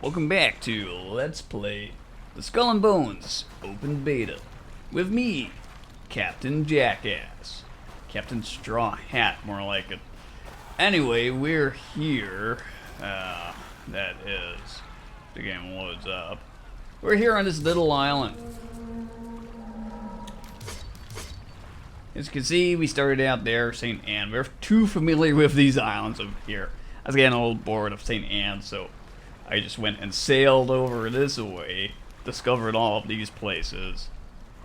Welcome back to Let's Play the Skull and Bones Open Beta with me, Captain Jackass. Captain Straw Hat, more like it. Anyway, we're here. That is, the game loads up. We're here on this little island. As you can see, we started out there, St. Anne. We're too familiar with these islands over here. I was getting a little bored of St. Anne, so I just went and sailed over this way, discovered all of these places,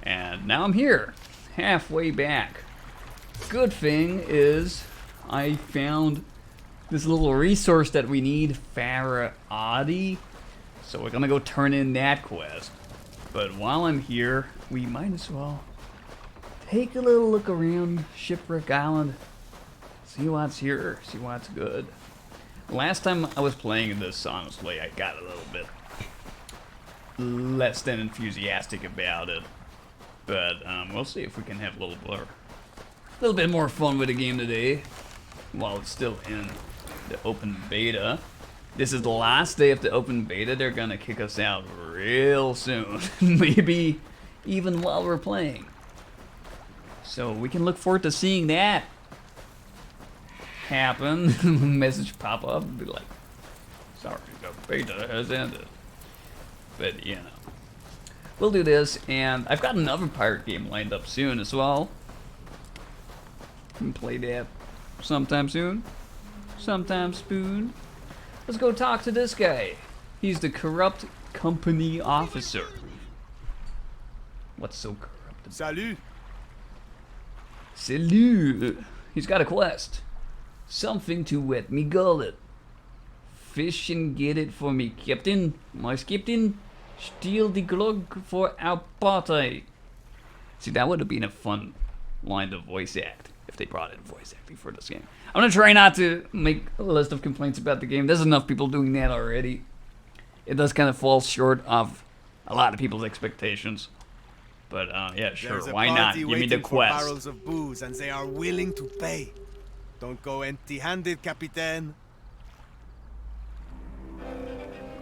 and now I'm here, halfway back. Good thing is, I found this little resource that we need, Faraadi, so we're gonna go turn in that quest. But while I'm here, we might as well take a little look around Shipwreck Island, see what's here, see what's good. Last time I was playing this, honestly, I got a little bit less than enthusiastic about it. But we'll see if we can have a little bit more fun with the game today, while it's still in the open beta. This is the last day of the open beta. They're gonna kick us out real soon, maybe even while we're playing. So we can look forward to seeing that happen. Message pop up and be like, sorry, the beta has ended. But you know, we'll do this, and I've got another pirate game lined up soon as well. Can play that sometime soon, sometime soon. Let's go talk to this guy. He's the corrupt company officer. What's so corrupt? Salut. Salut. He's got a quest. Something to wet me gullet. Fish and get it for me, Captain. My captain. Steal the glug for our party. See, that would have been a fun line to voice act if they brought in voice acting for this game. I'm gonna try not to make a list of complaints about the game. There's enough people doing that already. It does kind of fall short of a lot of people's expectations. But yeah, sure, why not? Give me the quest. Barrels of booze, and they are willing to pay. Don't go empty-handed, Captain.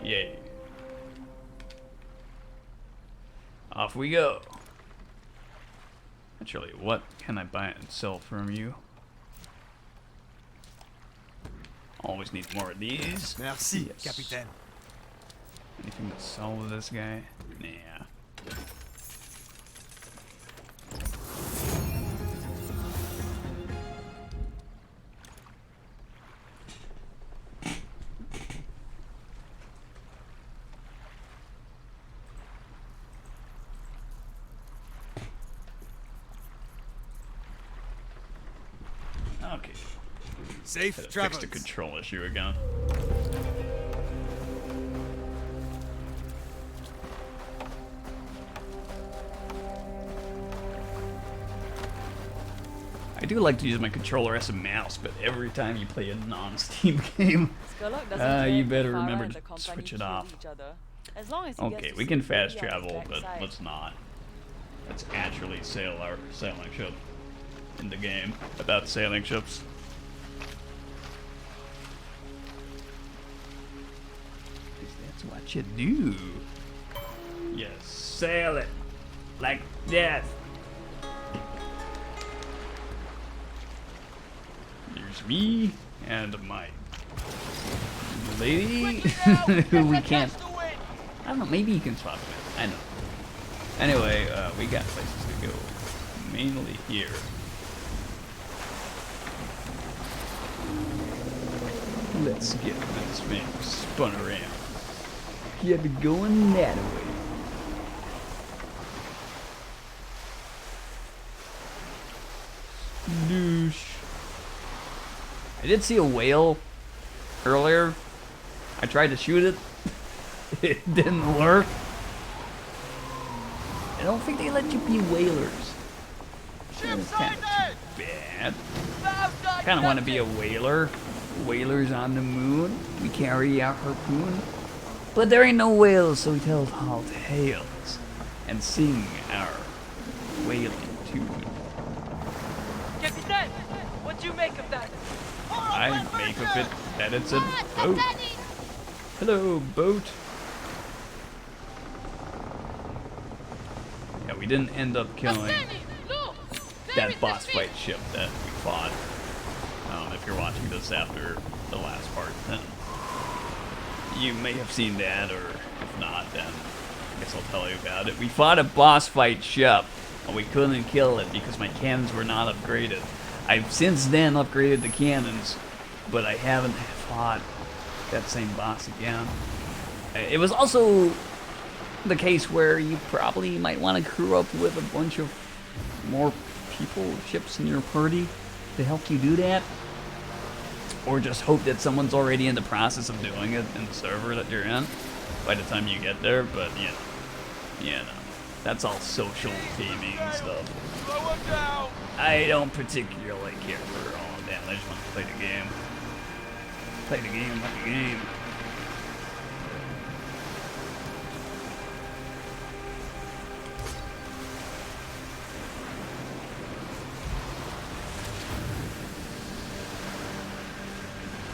Yay. Off we go. Actually, what can I buy and sell from you? Always need more of these. Merci, Yes. Captain. Anything to sell with this guy? Nah. Okay. Safe Fix travels. the control issue again. I do like to use my controller as a mouse, but every time you play a non-Steam game, you better remember to switch it off. Okay, we can fast travel, but let's not. Let's actually sail our sailing ship in the game about sailing ships. That's what you do. You sail it like that. There's me and my lady who we can't. I don't know, maybe you can swap it. I know. Anyway, we got places to go. Mainly here. Let's get this thing spun around. Get it going that way. Douche. I did see a whale earlier. I tried to shoot it. It didn't work. I don't think they let you be whalers. It's kind of too bad. Kind of want to be a whaler. Whalers on the moon. We carry our harpoon. But there ain't no whales, so we tell tall tales and sing our whaling tune. Captain, what do you make of that? I make of it that it's a boat. Hello, boat. Yeah, we didn't end up killing that boss fight ship that we fought. If you're watching this after the last part, then you may have seen that, or if not, then I guess I'll tell you about it. We fought a boss fight ship, and we couldn't kill it because my cannons were not upgraded. I've since then upgraded the cannons, but I haven't fought that same boss again. It was also the case where you probably might want to crew up with a bunch of more people, ships in your party to help you do that. Or just hope that someone's already in the process of doing it in the server that you're in by the time you get there, but you know, that's all social gaming stuff. I don't particularly care for all of that. I just want to play the game. Play the game like a game.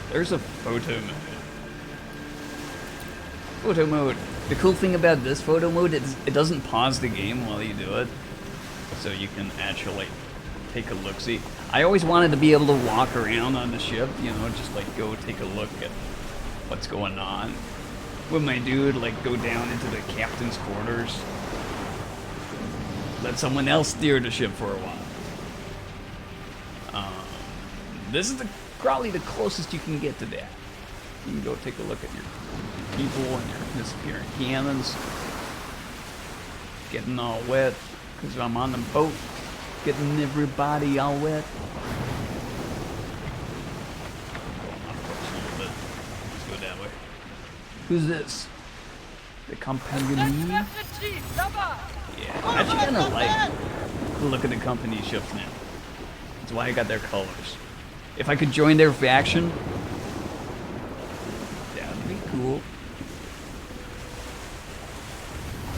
There's a photo mode. Photo mode. The cool thing about this photo mode is it doesn't pause the game while you do it. So you can actually take a look-see. I always wanted to be able to walk around on the ship, you know, just like go take a look at what's going on. With my dude, like go down into the captain's quarters. Let someone else steer the ship for a while. This is probably the closest you can get to that. You can go take a look at your people and your disappearing cannons. Getting all wet because I'm on the boat. Getting everybody all wet. Let's go that way. Who's this? The company? Yeah, I actually kind of like the look of the company ships now. That's why I got their colors. If I could join their faction, that would be cool.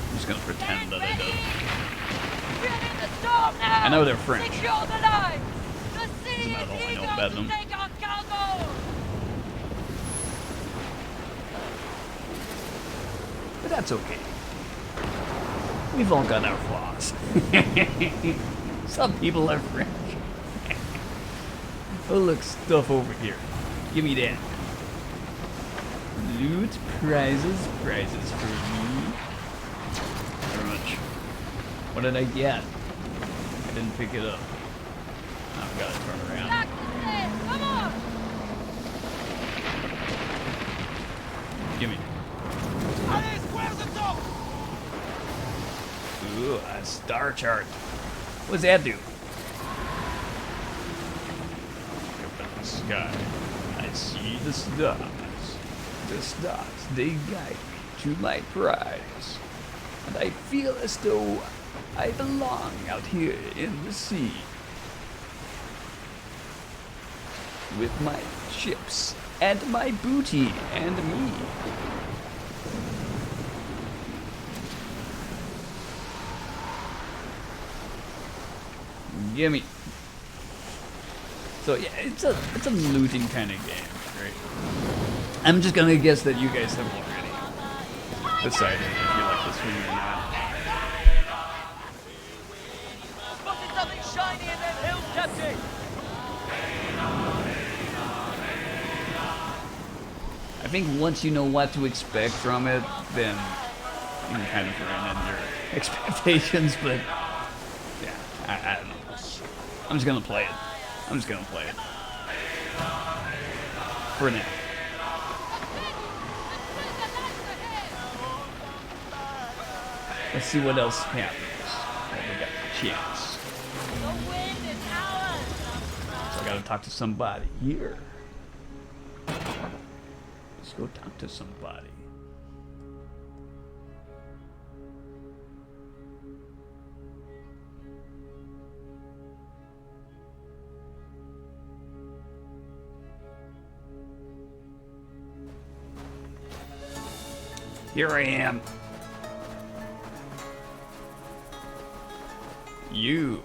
I'm just gonna pretend that I don't. I know they're French. That's about all I know about them. But that's okay. We've all got our flaws. Some people are French. Oh look, stuff over here. Give me that. Loot, prizes for me. Very much. What did I get? I didn't pick it up. Now I've got to turn around. Come on! Give me. Ooh, a star chart. What does that do? Sky. I see the stars. The stars, they guide me to my prize. And I feel as though I belong out here in the sea. With my ships and my booty and me. Gimme. So yeah, it's a looting kind of game, right? I'm just gonna guess that you guys have already decided if you like this game or not. Spotted something shiny in them hills, Captain! I think once you know what to expect from it, then you can kind of run in your expectations, but yeah, I don't know. I'm just gonna play it. I'm just gonna play it. For now. Let's see what else happens. We got the chance. So I gotta talk to somebody here. Let's go talk to somebody. Here I am. You.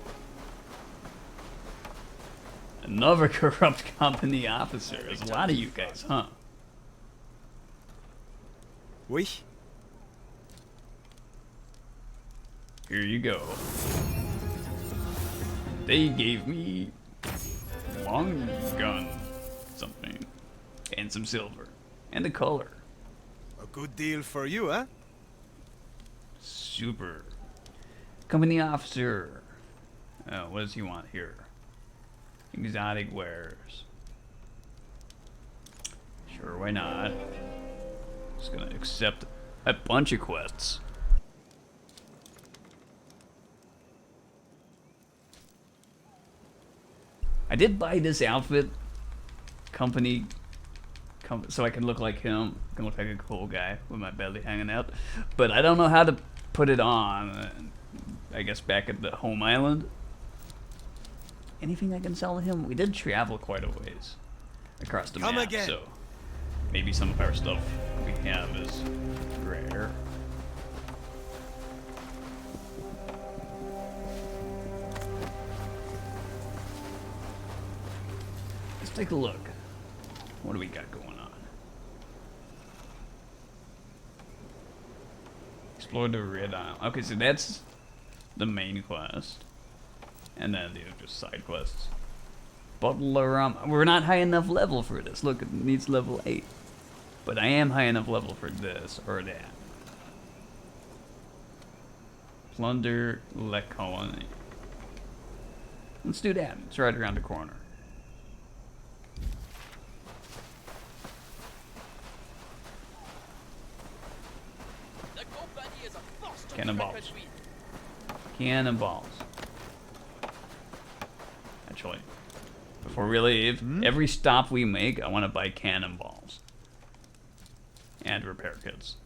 Another corrupt company officer. There's a lot of you guys, huh? Oui. Here you go. They gave me long gun something and some silver and a color. A good deal for you, huh? Super. Company officer. What does he want here? Exotic wares. Sure, why not? Just gonna accept a bunch of quests. I did buy this outfit, so I can look like him. I can look like a cool guy with my belly hanging out. But I don't know how to put it on. I guess back at the home island. Anything I can sell to him? We did travel quite a ways across the Come map, again. so maybe some of our stuff we have is rare. Let's take a look. What do we got going on? Explore the Red Isle. Okay, so that's the main quest. And then these are just side quests. Bottle of rum. We're not high enough level for this. Look, it needs level 8. But I am high enough level for this or that. Plunder La Colony. Let's do that. It's right around the corner. The company is a force to be Cannonballs. reckoned with. Cannonballs. Actually, before we leave, every stop we make, I want to buy cannonballs. And repair kits.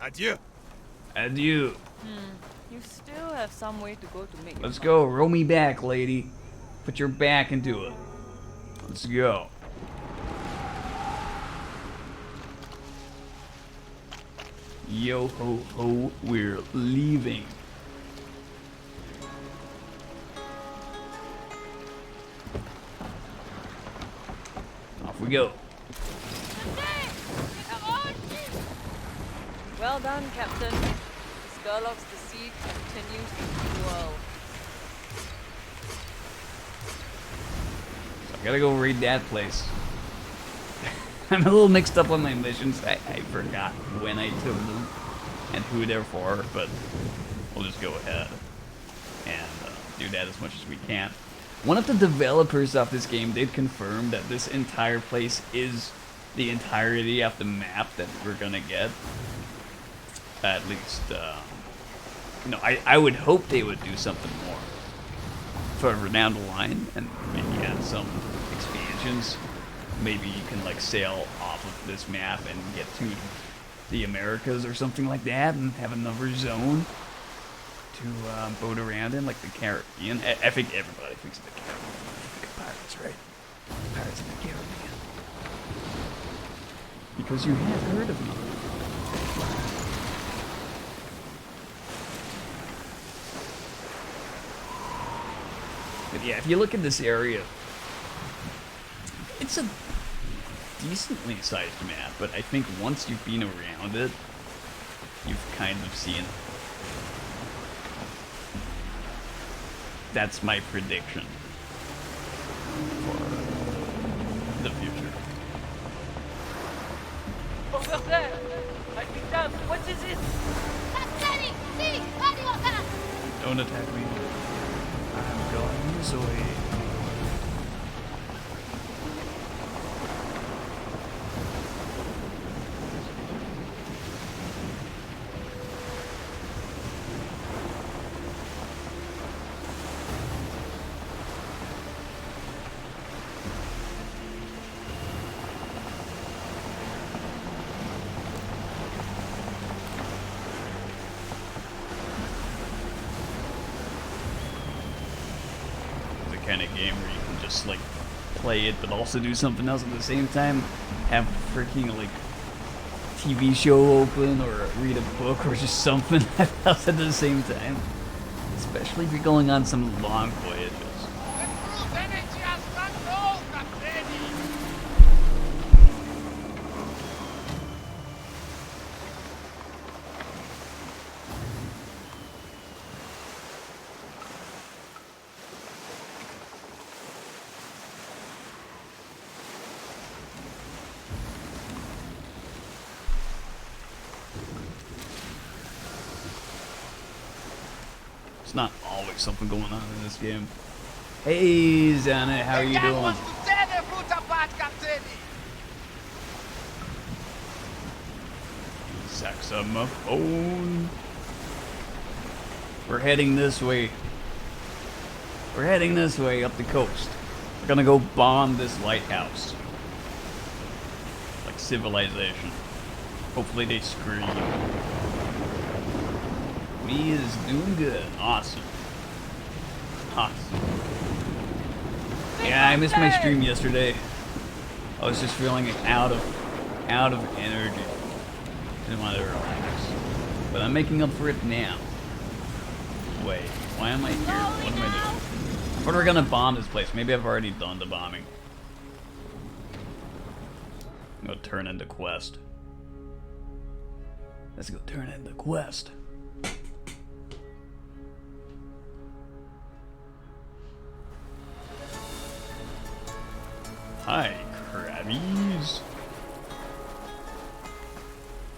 Adieu. Adieu. You still have some way to go to make Let's go. Roll me back, lady. Put your back into it. Let's go. Yo ho ho, we're leaving. Off we go. Well done, Captain. The Skurlock's deceit continues to do well. So I gotta go raid that place. I'm a little mixed up on my missions. I forgot when I took them and who they're for, but we'll just go ahead and do that as much as we can. One of the developers of this game did confirm that this entire place is the entirety of the map that we're gonna get. At least, you know, I would hope they would do something more further down the line and maybe add some expansions. Maybe you can like sail off of this map and get to the Americas or something like that and have another zone to boat around in, like the Caribbean. I think everybody thinks of the Caribbean. Think of pirates, right? Pirates of the Caribbean. Because you have heard of them. But yeah, if you look at this area, it's a decently sized map, but I think once you've been around it, you've kind of seen. That's my prediction for the future. Over there! I think damn, what is it? Don't attack me. I'm going this way. Kind of game where you can just like play it but also do something else at the same time, have freaking like TV show open or read a book or just something else at the same time, especially if you're going on some long voyages. It's not always something going on in this game. Hey, Zana, how are you doing? Saxophone. We're heading this way. We're heading this way up the coast. We're gonna go bomb this lighthouse. Like civilization. Hopefully they scream. Me is doing good. Awesome. Awesome. Yeah, I missed my stream yesterday. I was just feeling out of energy. Didn't want to relax. But I'm making up for it now. Wait, why am I here? What am I doing? I thought we were gonna bomb this place. Maybe I've already done the bombing. I'm gonna turn into quest. Let's go turn into quest. Hi, crabbies.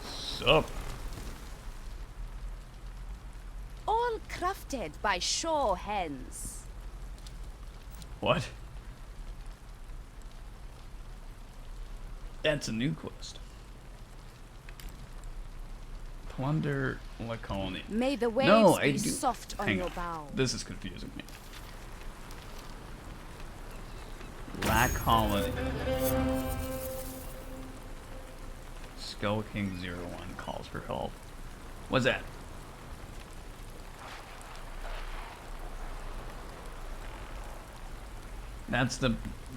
Sup? All crafted by shore hens. What? That's a new quest. Plunder La Colony. May the waves No, I be do. soft on Hang your on. bow. This is confusing me. La Colony. Skull King 01 calls for help. What's that? That's the...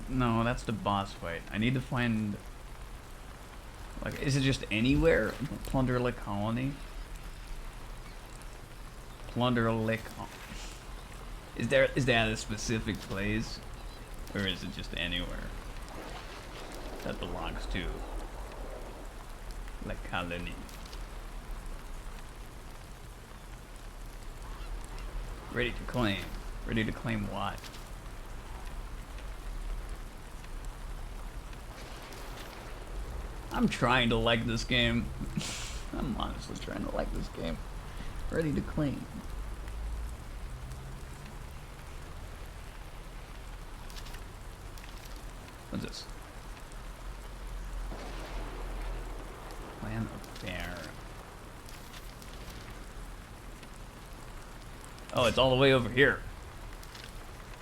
No, that's the boss fight. I need to find... Like, is it just anywhere? Plunder La Colony? Plunder La Colony. Is that a specific place? Or is it just anywhere that belongs to La Colony? Ready to claim. Ready to claim what? I'm trying to like this game. I'm honestly trying to like this game. Ready to claim. What's this? Plan of Bear. Oh, it's all the way over here.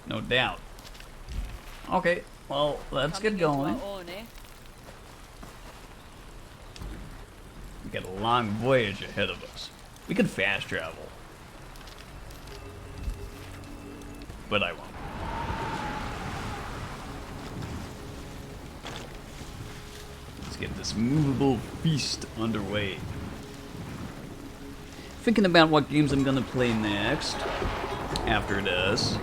No doubt. Okay, well, let's get going. We got a long voyage ahead of us. We could fast travel. But I won't. Let's get this movable feast underway. Thinking about what games I'm gonna play next after this.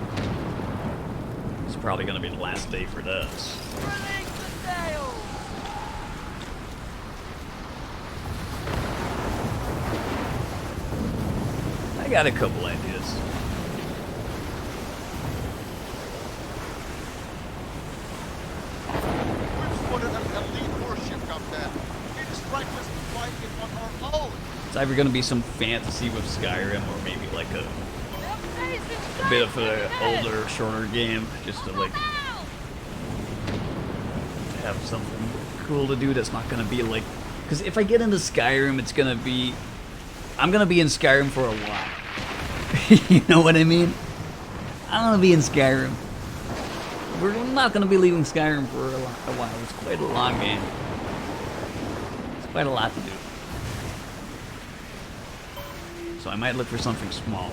It's probably gonna be the last day for this. Release the sails! I got a couple ideas. We've spotted an elite warship up there. We just reckless fight it on our own. It's either gonna be some fantasy with Skyrim or maybe like a bit of an older, shorter game, just to like have something cool to do that's not gonna be like, because if I get into Skyrim, it's gonna be, I'm gonna be in Skyrim for a while. You know what I mean? I'm gonna be in Skyrim. We're not gonna be leaving Skyrim for a while. It's quite a long game. It's quite a lot to do. So I might look for something small.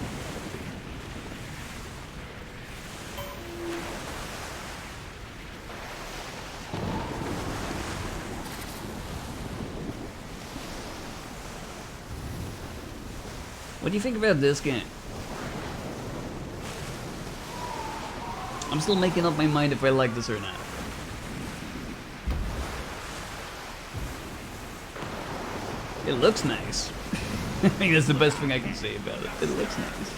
What do you think about this game? I'm still making up my mind if I like this or not. It looks nice. I think that's the best thing I can say about it. It looks nice.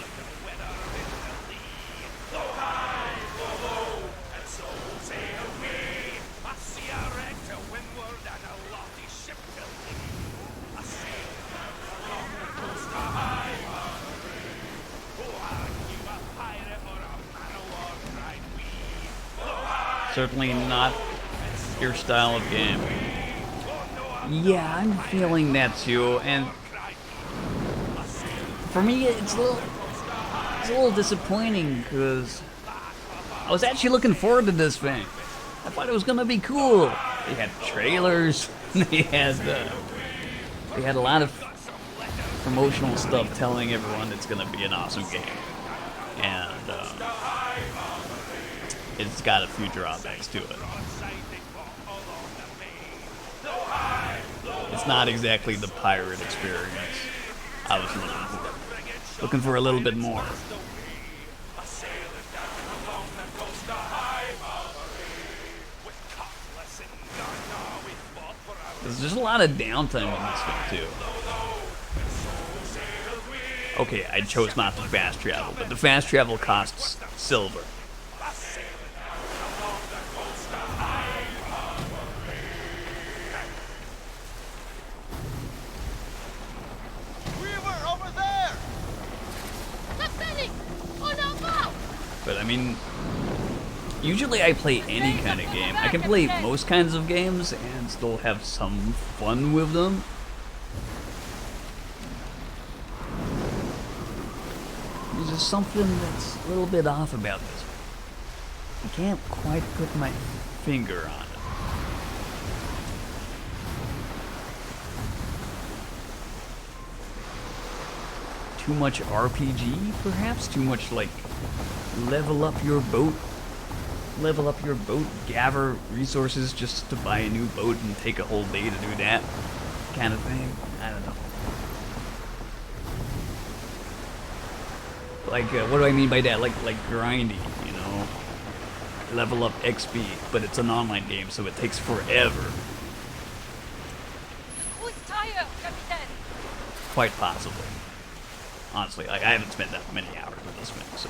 Certainly not your style of game. Yeah, I'm feeling that too, and for me, it's a little disappointing because I was actually looking forward to this thing. I thought it was gonna be cool. They had trailers. They had a lot of promotional stuff telling everyone it's gonna be an awesome game, and it's got a few drawbacks to it. It's not exactly the pirate experience I was looking for. Looking for a little bit more. There's a lot of downtime in this thing too. Okay, I chose not to fast travel, but the fast travel costs silver. Weaver, over there! But I mean, usually I play any kind of game. I can play most kinds of games and still have some fun with them. There's just something that's a little bit off about this. I can't quite put my finger on it. Too much RPG, perhaps? Too much, like, level up your boat, gather resources just to buy a new boat and take a whole day to do that kind of thing. I don't know. Like, what do I mean by that? Like grindy, you know? Level up XP, but it's an online game, so it takes forever. Who's tired, Captain? Quite possibly. Honestly, like, I haven't spent that many hours with this thing, so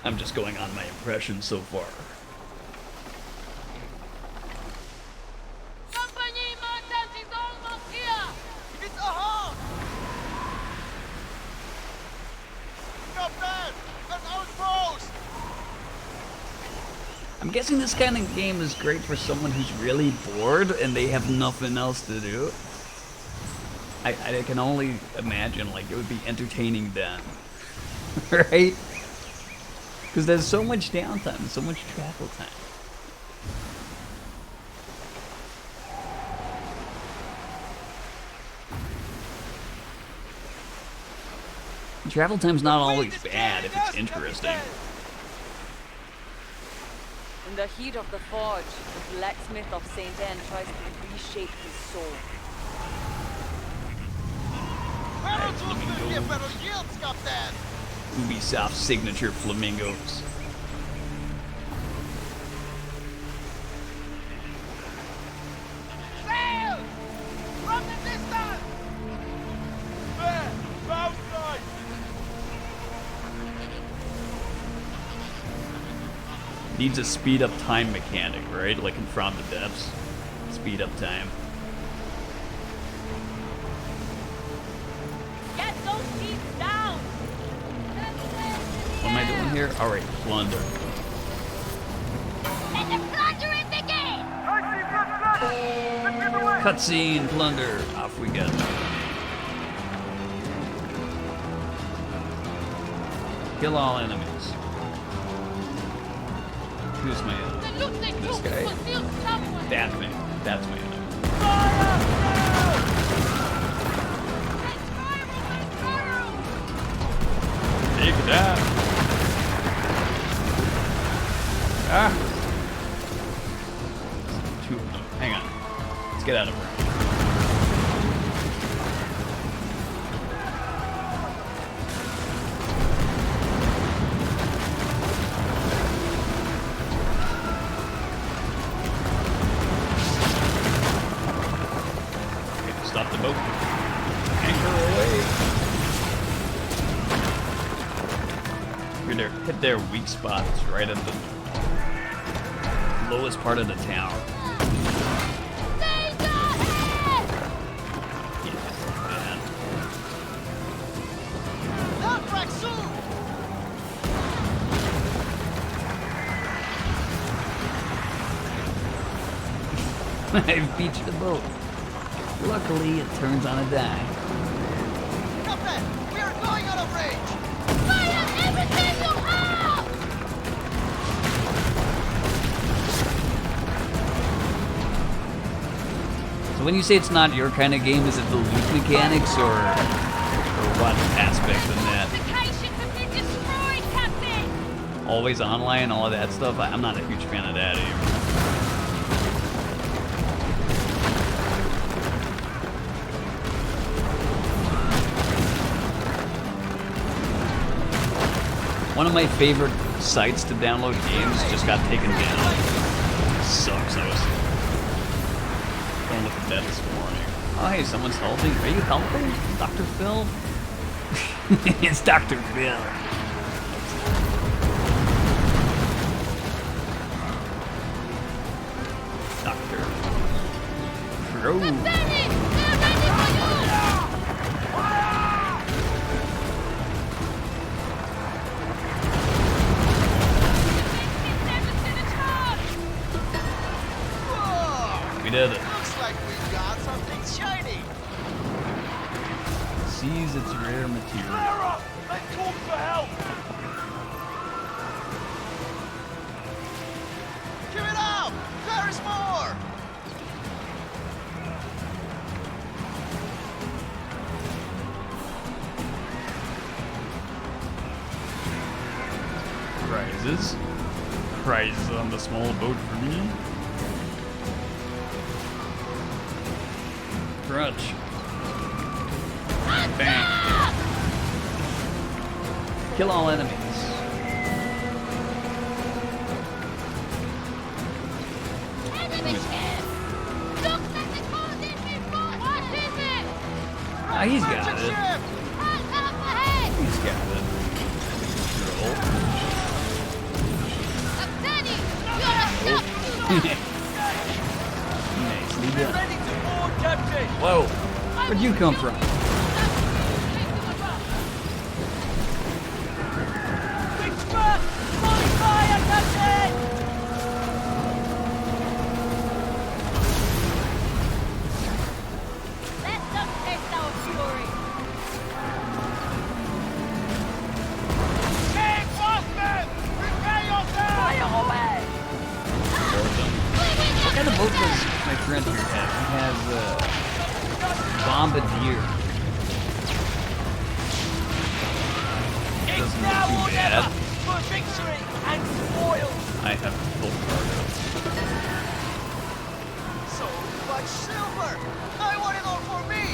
I'm just going on my impressions so far. Company Martens is almost here! It's a hawk! Captain! An outpost! I'm guessing this kind of game is great for someone who's really bored and they have nothing else to do. I can only imagine, like, it would be entertaining then. Right? Because there's so much downtime, so much travel time. Travel time's not always bad if it's interesting. In the heat of the forge, the blacksmith of St. Anne tries to reshape his soul. Ubisoft signature flamingos. Sail! From the distance! There! Bow right! Needs a speed up time mechanic, right? Like in From the Depths. Speed up time. Get those sheets down! What am I doing here? Alright, plunder. Let the plundering begin! Cutscene, plunder. Off we go. Kill all enemies. Who's my enemy? The loot they This took guy. was still somewhere! That thing. That's my enemy. Take that. Ah. Two of them. Hang on. Let's get out of here. Okay, stop the boat. Anchor away. Hit their weak spots right at the lowest part of the tower. Stay ahead! Yeah, Not Raxu! I've beached the boat. Luckily, it turns on a dime. Captain, we are going out of range. Fire everything you have! So when you say it's not your kind of game, is it the loot mechanics or what aspect of that? Fortifications have been destroyed, Captain! Always online, all of that stuff? I'm not a huge fan of that either. One of my favorite sites to download games just got taken down. It sucks. I was going to look at that this morning. Oh, hey, someone's helping. Are you helping? Dr. Phil? It's Dr. Phil. Dr. Pro. Lieutenant, they're ready for you! We did it. Looks like we got something shiny. Seize its rare material. up! Let's call for help. Give it up! There is more! Prizes. Prizes on the small boat for me. Crunch. Bang. Kill all enemies. Enemy ship! Look at the coordinates before! What is it? Ah, he's got it. Hands up ahead! He's got it. Lieutenant, you're a stop! Nicely done. Ready to board, Captain! Whoa! Where'd you come from? Witchman! My fire, Captain! Let them test our fury! King Boston! Prepare yourself! Fire away! What kind of boat does my friend here have? He has Bombardier. It's Doesn't now look or too never bad. for victory and spoil. I have full cargo. So much silver! I want it all for me!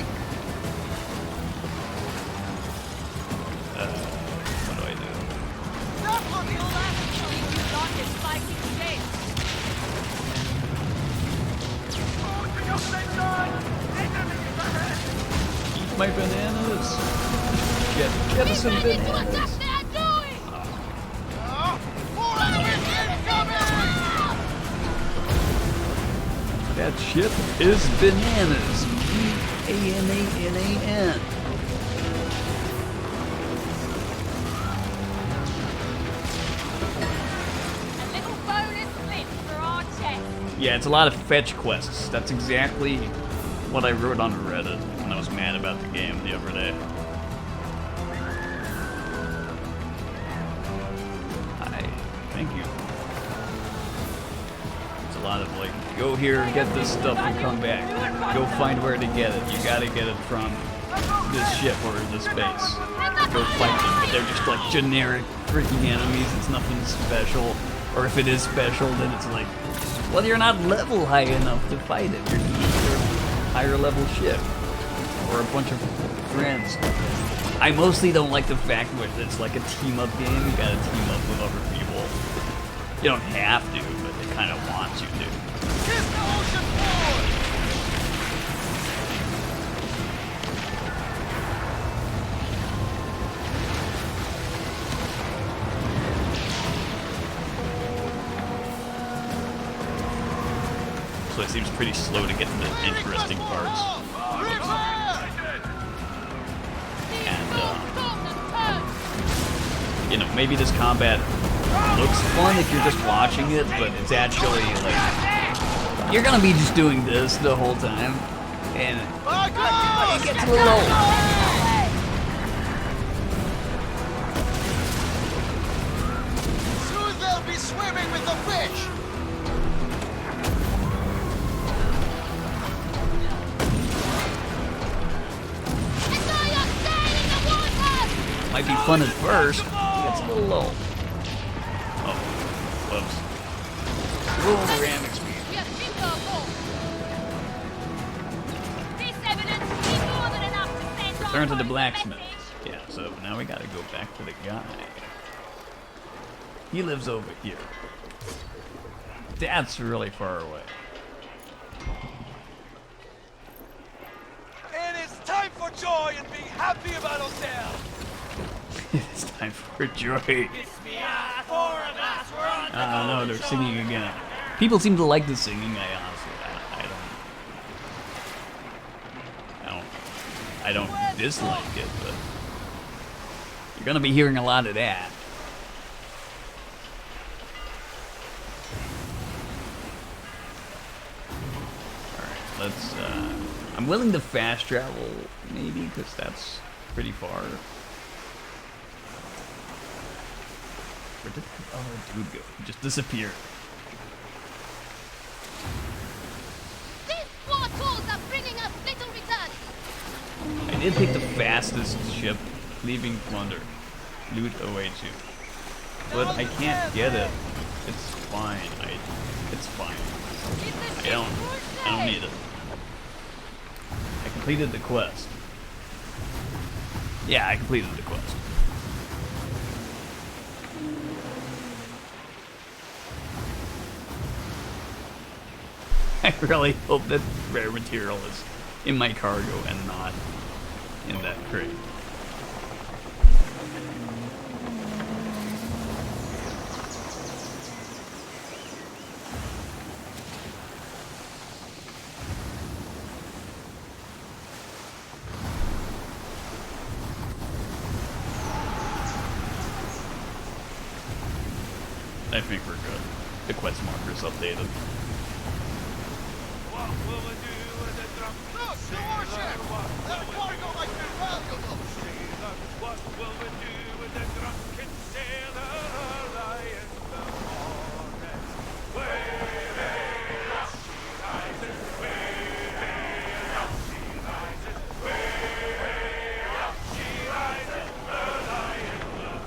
What do I do? That one will last until You do not get spiking shit! Open your station! Enemy ahead! Eat my bananas. Get us some Be ready to attack bananas. their doing! More enemies incoming! That ship is bananas. B-A-N-A-N-A-N. A little bonus flint for our chest! Yeah, it's a lot of fetch quests. That's exactly what I wrote on Reddit when I was mad about the game the other day. Hi, thank you. It's a lot of like, go here, get this stuff, and come back. Go find where to get it. You gotta get it from this ship or this base. Go fight them, but they're just like generic freaking enemies. It's nothing special. Or if it is special, then it's like, well, you're not level high enough to fight it. You're a higher level ship. Or a bunch of friends. I mostly don't like the fact that it's like a team-up game. You gotta team up with other people. You don't have to, but they kind of want you to. Here's the ocean forward! So it seems pretty slow to get to the interesting parts. And, you know, maybe this combat looks fun if you're just watching it, but it's actually like you're gonna be just doing this the whole time, and it gets a little old. Soon they'll be swimming with the fish. I saw you staying in the water! Might be fun at first, it gets a little low. Oh, whoops. Whoa, ramming speed. We have bingo goal. This evidence is more than enough to send our Turn to the boys a blacksmith. message. Yeah, so now we gotta go back to the guy. He lives over here. That's really far away. It is time for joy and be happy about ourselves. It's time for joy. No, they're singing again. People seem to like the singing. I don't dislike it, but you're gonna be hearing a lot of that. Alright, let's, I'm willing to fast travel, maybe, because that's pretty far. Where did that other dude go? He just disappeared. These poor tools are bringing us little returns. I did pick the fastest ship, leaving plunder. Loot awaits you. But I can't get it. It's fine. It's fine. I don't need it. I completed the quest. Yeah, I completed the quest. I really hope that rare material is in my cargo and not in that crate. I think we're good. The quest marker's updated. What will we do with the drunk Look, the warship! That cargo might be valuable. sailor? What will we do with the drunken sailor lying in the forest? Way up she rises, way up she rises, way up she rises, early in the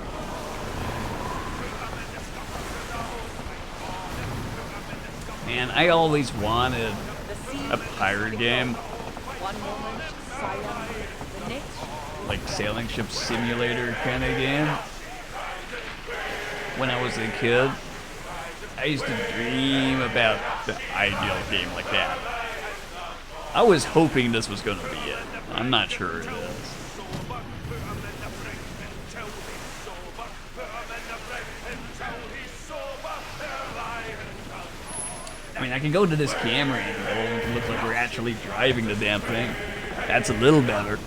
Man, I always wanted The sea a pirate game, one moment silent, the next like sailing ship simulator kind of game. When I was a kid, I used to dream about the ideal game like that. I was hoping this was going to be it. I'm not sure it is. I mean, I can go to this camera angle and it looks like we're actually driving the damn thing. That's a little better.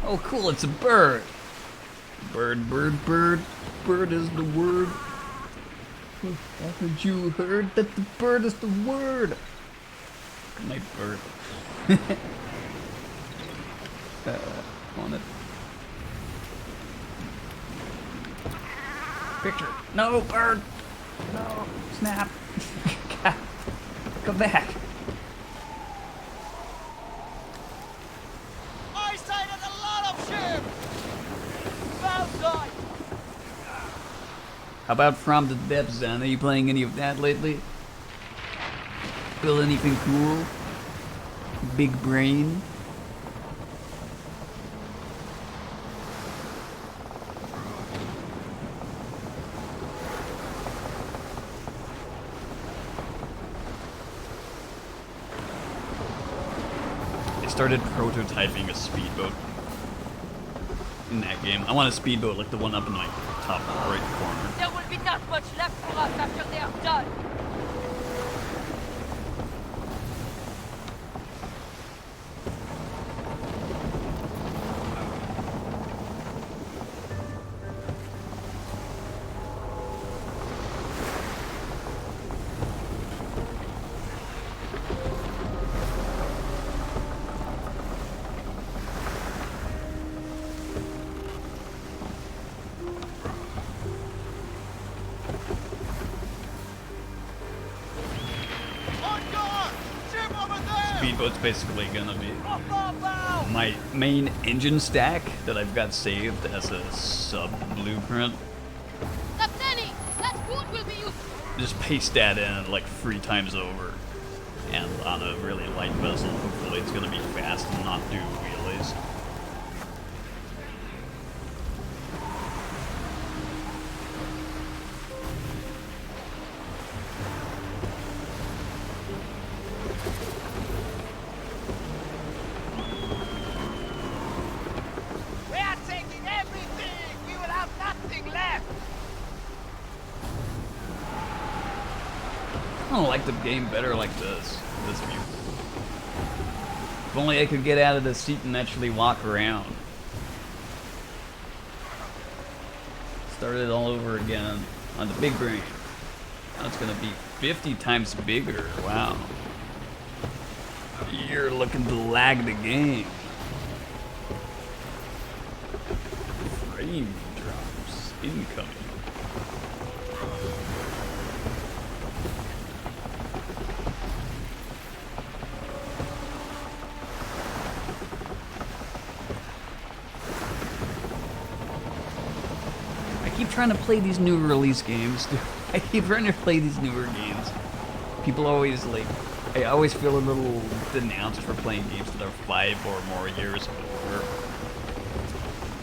Oh, cool, it's a bird. Bird, bird, bird. Bird is the word. Haven't you heard that the bird is the word? My bird. On it. Picture. No, bird. No, snap. Come back. I sighted a lot of ships! Outside! How about From the Depths, then? Are you playing any of that lately? Build anything cool? Big brain? I started prototyping a speedboat in that game. I want a speedboat like the one up in my top right corner. There will be not much left for us after they are done. On guard! Ship over there! Speedboat's basically gonna be my main engine stack that I've got saved as a sub blueprint. Captaini, that food will be used. Just paste that in like 3 times over. And on a really light vessel, hopefully it's gonna be fast and not do wheelies. We are taking everything! We will have nothing left! I don't like the game better like this view. If only I could get out of the seat and actually walk around. Start it all over again on the big brain. Now it's gonna be 50 times bigger. Wow. You're looking to lag the game. Frame drops incoming. I keep trying to play these new release games. I keep trying to play these newer games. People always like, I always feel a little denounced for playing games that are 5 or more years older.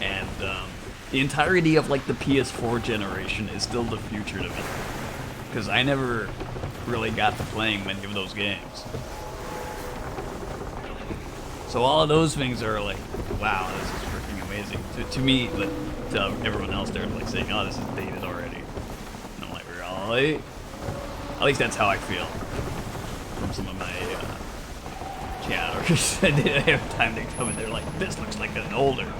And the entirety of like the PS4 generation is still the future to me. Because I never really got to playing many of those games. So all of those things are like, wow, this is freaking amazing. To me, like, to everyone else, they're like saying, oh, this is dated already. And I'm like, really? At least that's how I feel from some of my chatters. I didn't have time to come in there like, this looks like an older game.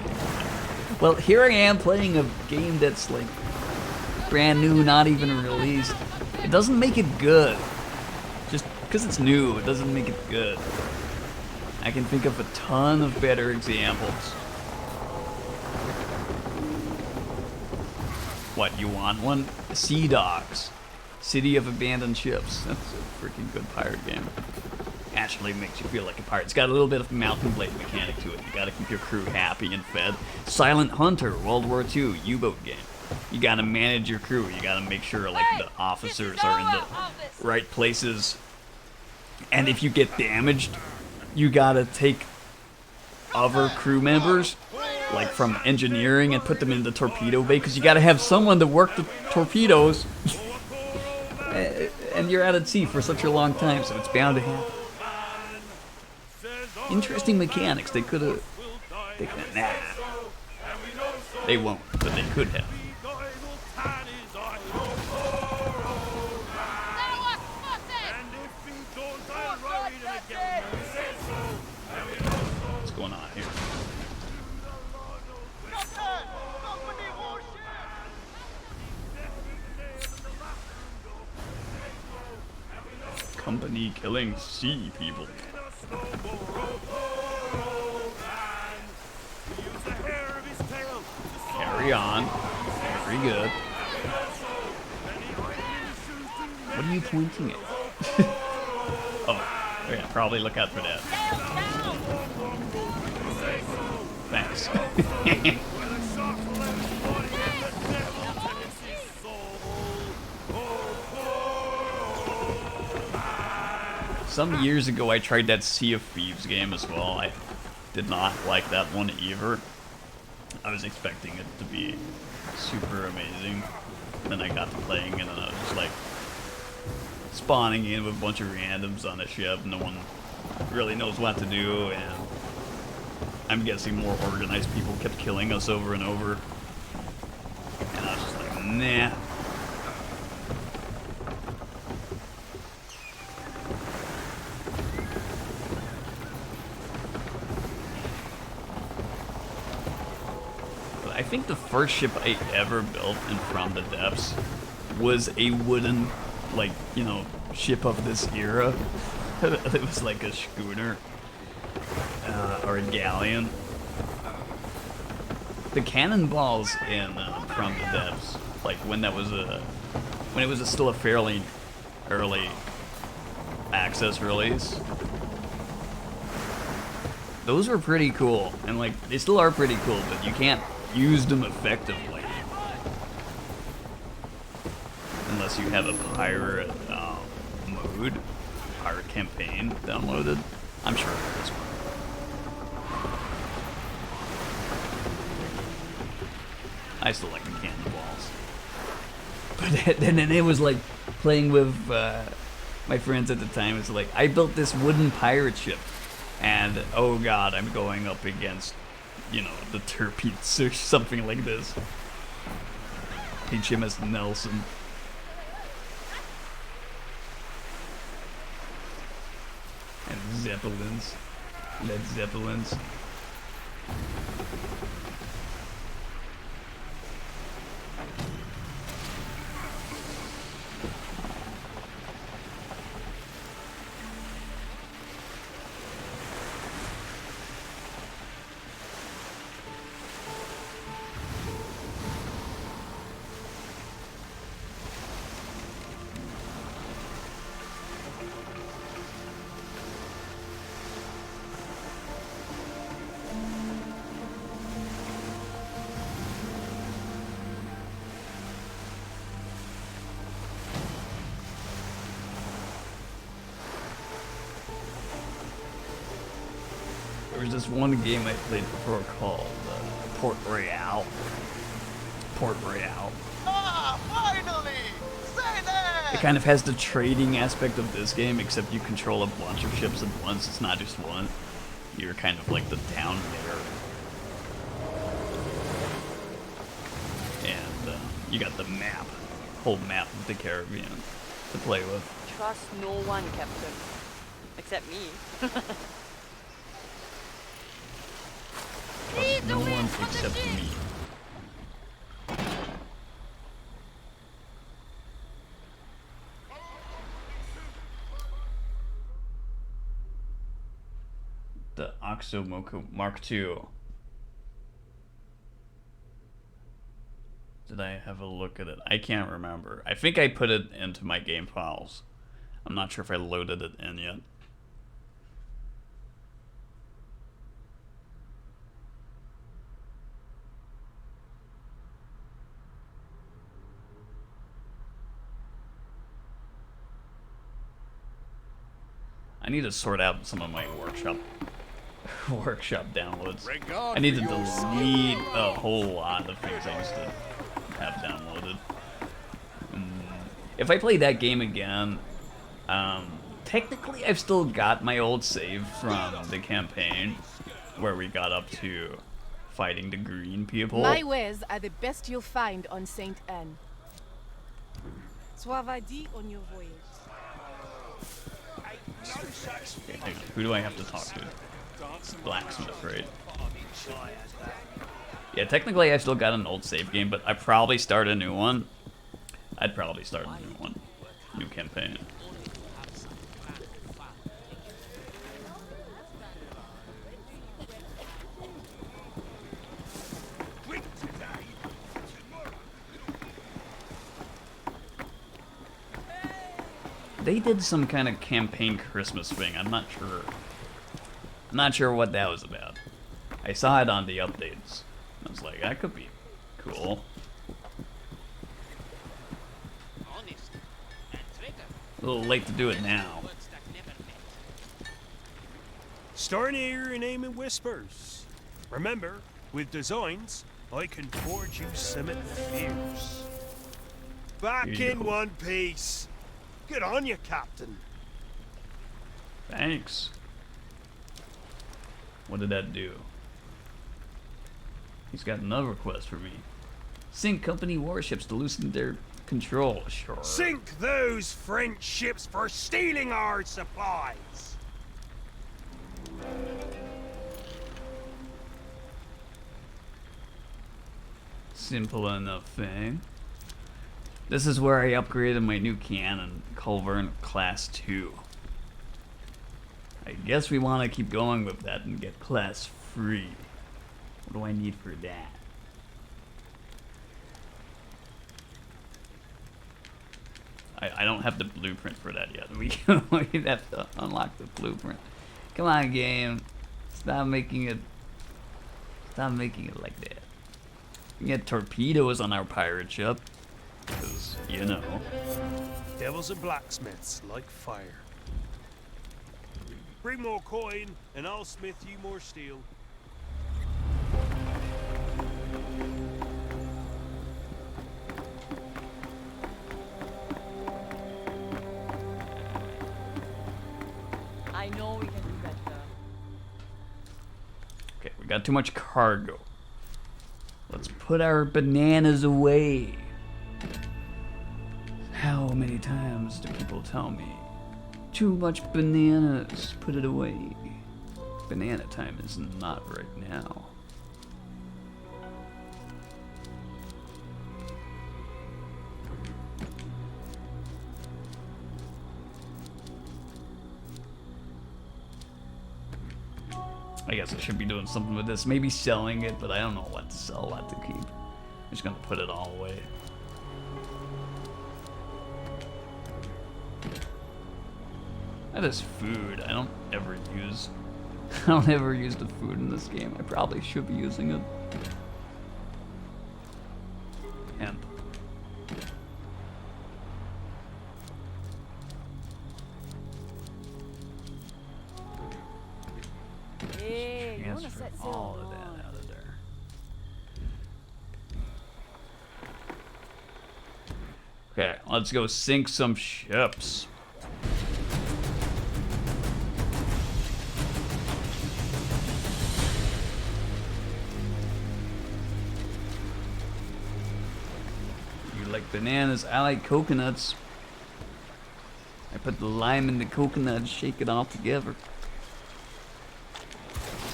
Well, here I am playing a game that's like brand new, not even released. It doesn't make it good. Just because it's new, it doesn't make it good. I can think of a ton of better examples. What, you want one? Sea Dogs. City of Abandoned Ships. That's a freaking good pirate game. Actually makes you feel like a pirate. It's got a little bit of Mountain Blade mechanic to it. You gotta keep your crew happy and fed. Silent Hunter, World War II, U-boat game. You gotta manage your crew. You gotta make sure like the officers are in the right places. And if you get damaged, you gotta take other crew members, like from engineering, and put them in the torpedo bay, because you gotta have someone to work the torpedoes. And you're out at sea for such a long time, so it's bound to happen. Interesting mechanics. They could have. Nah. They won't, but they could have. What's going on here? Company killing sea people. Carry on. Very good. What are you pointing at? Oh, yeah, probably look out for that. Thanks. some years ago I tried that Sea of Thieves game as well. I did not like that one either. I was expecting it to be super amazing. Then I got to playing it and I was just like spawning in with a bunch of randoms on a ship. No one really knows what to do, and I'm guessing more organized people kept killing us over and over. And I was just like, nah. But I think the first ship I ever built in From the Depths was a wooden, like, you know, ship of this era. It was like a schooner. Or a galleon. The cannonballs in From the Depths, like when it was still a fairly early access release, those were pretty cool, and like they still are pretty cool, but you can't use them effectively unless you have a pirate mode, pirate campaign downloaded. I'm sure there is one. I still like the cannonballs. But then it was like playing with my friends at the time. It's like, I built this wooden pirate ship. And, oh god, I'm going up against, you know, the Terpeets or something like this. HMS Nelson. And Zeppelins. Led Zeppelins. There was this one game I played before called Port Royale. Port Royale. Ah, finally! Say that! It kind of has the trading aspect of this game, except you control a bunch of ships at once. It's not just one. You're kind of like the town leader. And you got the map, whole map of the Caribbean to play with. Trust no one, Captain. Except me. Leave the No wind one for the except ship. me. The Oxomoku Mark II. Did I have a look at it? I can't remember. I think I put it into my game files. I'm not sure if I loaded it in yet. I need to sort out some of my workshop downloads. I need to delete a whole lot of things I used to have downloaded. If I play that game again, technically I've still got my old save from the campaign where we got up to fighting the green people. My wares are the best you'll find on Saint Anne. Soivadi on your voyage. Okay, hang on. Who do I have to talk to? Blacksmith, right? Yeah, technically I still got an old save game, but I'd probably start a new one. I'd probably start a new one. New campaign. They did some kind of campaign Christmas thing. I'm not sure. I'm not sure what that was about. I saw it on the updates. I was like, that could be cool. A little late to do it now. starting to hear your name in whispers. Remember, with designs, I can forge you something fierce. Back Here you in go. one piece. Good on you, Captain. Thanks. What did that do? He's got another request for me. Sink company warships to loosen their control. Sure. Sink those French ships for stealing our supplies. Simple enough thing. This is where I upgraded my new cannon, Culverin Class 2. I guess we want to keep going with that and get Class 3. What do I need for that? I don't have the blueprint for that yet. We have to unlock the blueprint. Come on, game. Stop making it like that. We get torpedoes on our pirate ship. Because, you know. Devils and blacksmiths like fire. Bring more coin, and I'll smith you more steel. I know we can do better. Okay, we got too much cargo. Let's put our bananas away. How many times do people tell me? Too much bananas, put it away. Banana time is not right now. I guess I should be doing something with this. Maybe selling it, but I don't know what to sell, what to keep. I'm just gonna put it all away. That is food. I don't ever use. I don't ever use the food in this game. I probably should be using it. Hemp. Hey, you wanna Transfer set all sail of that on? out of there. Okay, let's go sink some ships. You like bananas, I like coconuts. I put the lime in the coconut, shake it all together.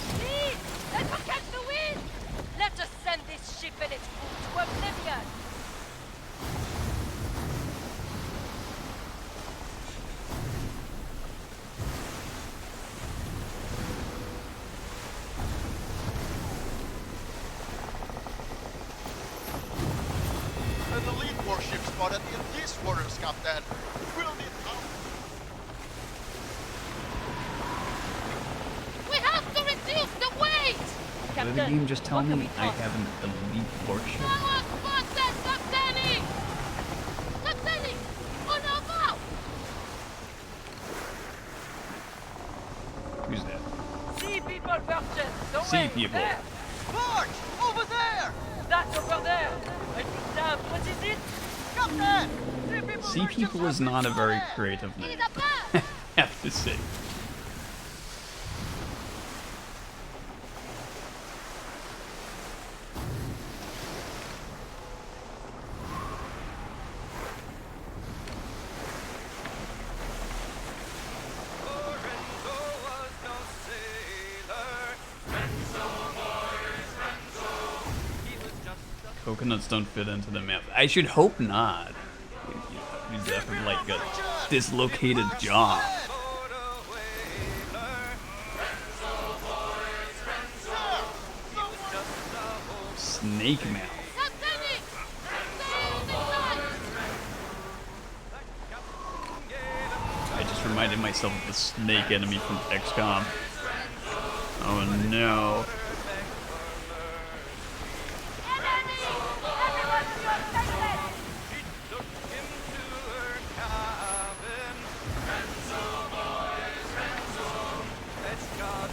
Please! Let us catch the wind! Let us send this ship and its crew to oblivion! An elite warship spotted in these waters, Captain. We'll need help. We have to reduce the weight! Did Captain, the game just tell what can me we I toss? have an elite warship? Power sponsors, Captain! Captain! On our bow! Who's that? Sea people merchants! The Sea way, people. there! March! Over there! That's over there! I think that, what is it? Captain! Sea people is not a very creative name. He's a bird! I have to say. Lorenzo was no sailor. He was just a Coconuts don't fit into the map. I should hope not. You'd have to, like a dislocated jaw. motor whaler. Snake mouth. Captain! Sail the sun! I just reminded myself of the snake enemy from XCOM. Oh no. Enemy! Everyone to your places! Took him to her cabin. Let's God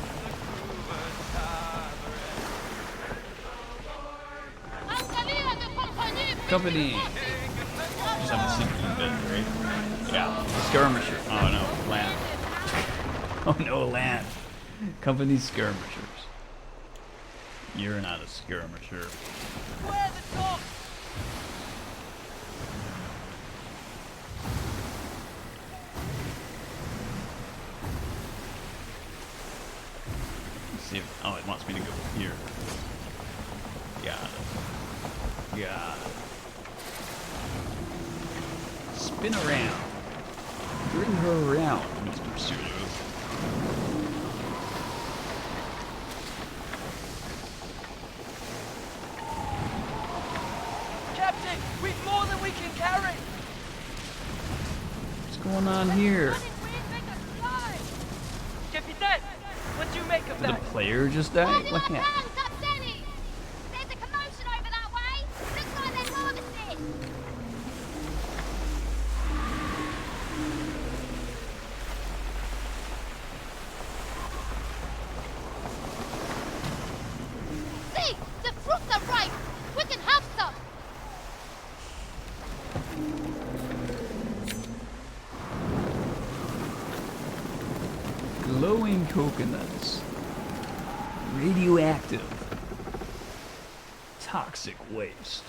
Company. Just have a secret bit, right? Yeah. Skirmisher. Oh no, land. Oh no, land. Company skirmishers. You're not a skirmisher. Where the top? Let's see if, oh, it wants me to go here. Got it. Got it. Spin around. Bring her around, Mr. Pseudo. Captain, we've more than we can carry. What's going on here? Captain, what do you make of Did the that? player just die? Where do What our happened? plans up, Denny? There's a commotion over that way. Looks like they're harvesting. See, the fruits are ripe. We can have some. Glowing coconuts. Radioactive. Toxic waste.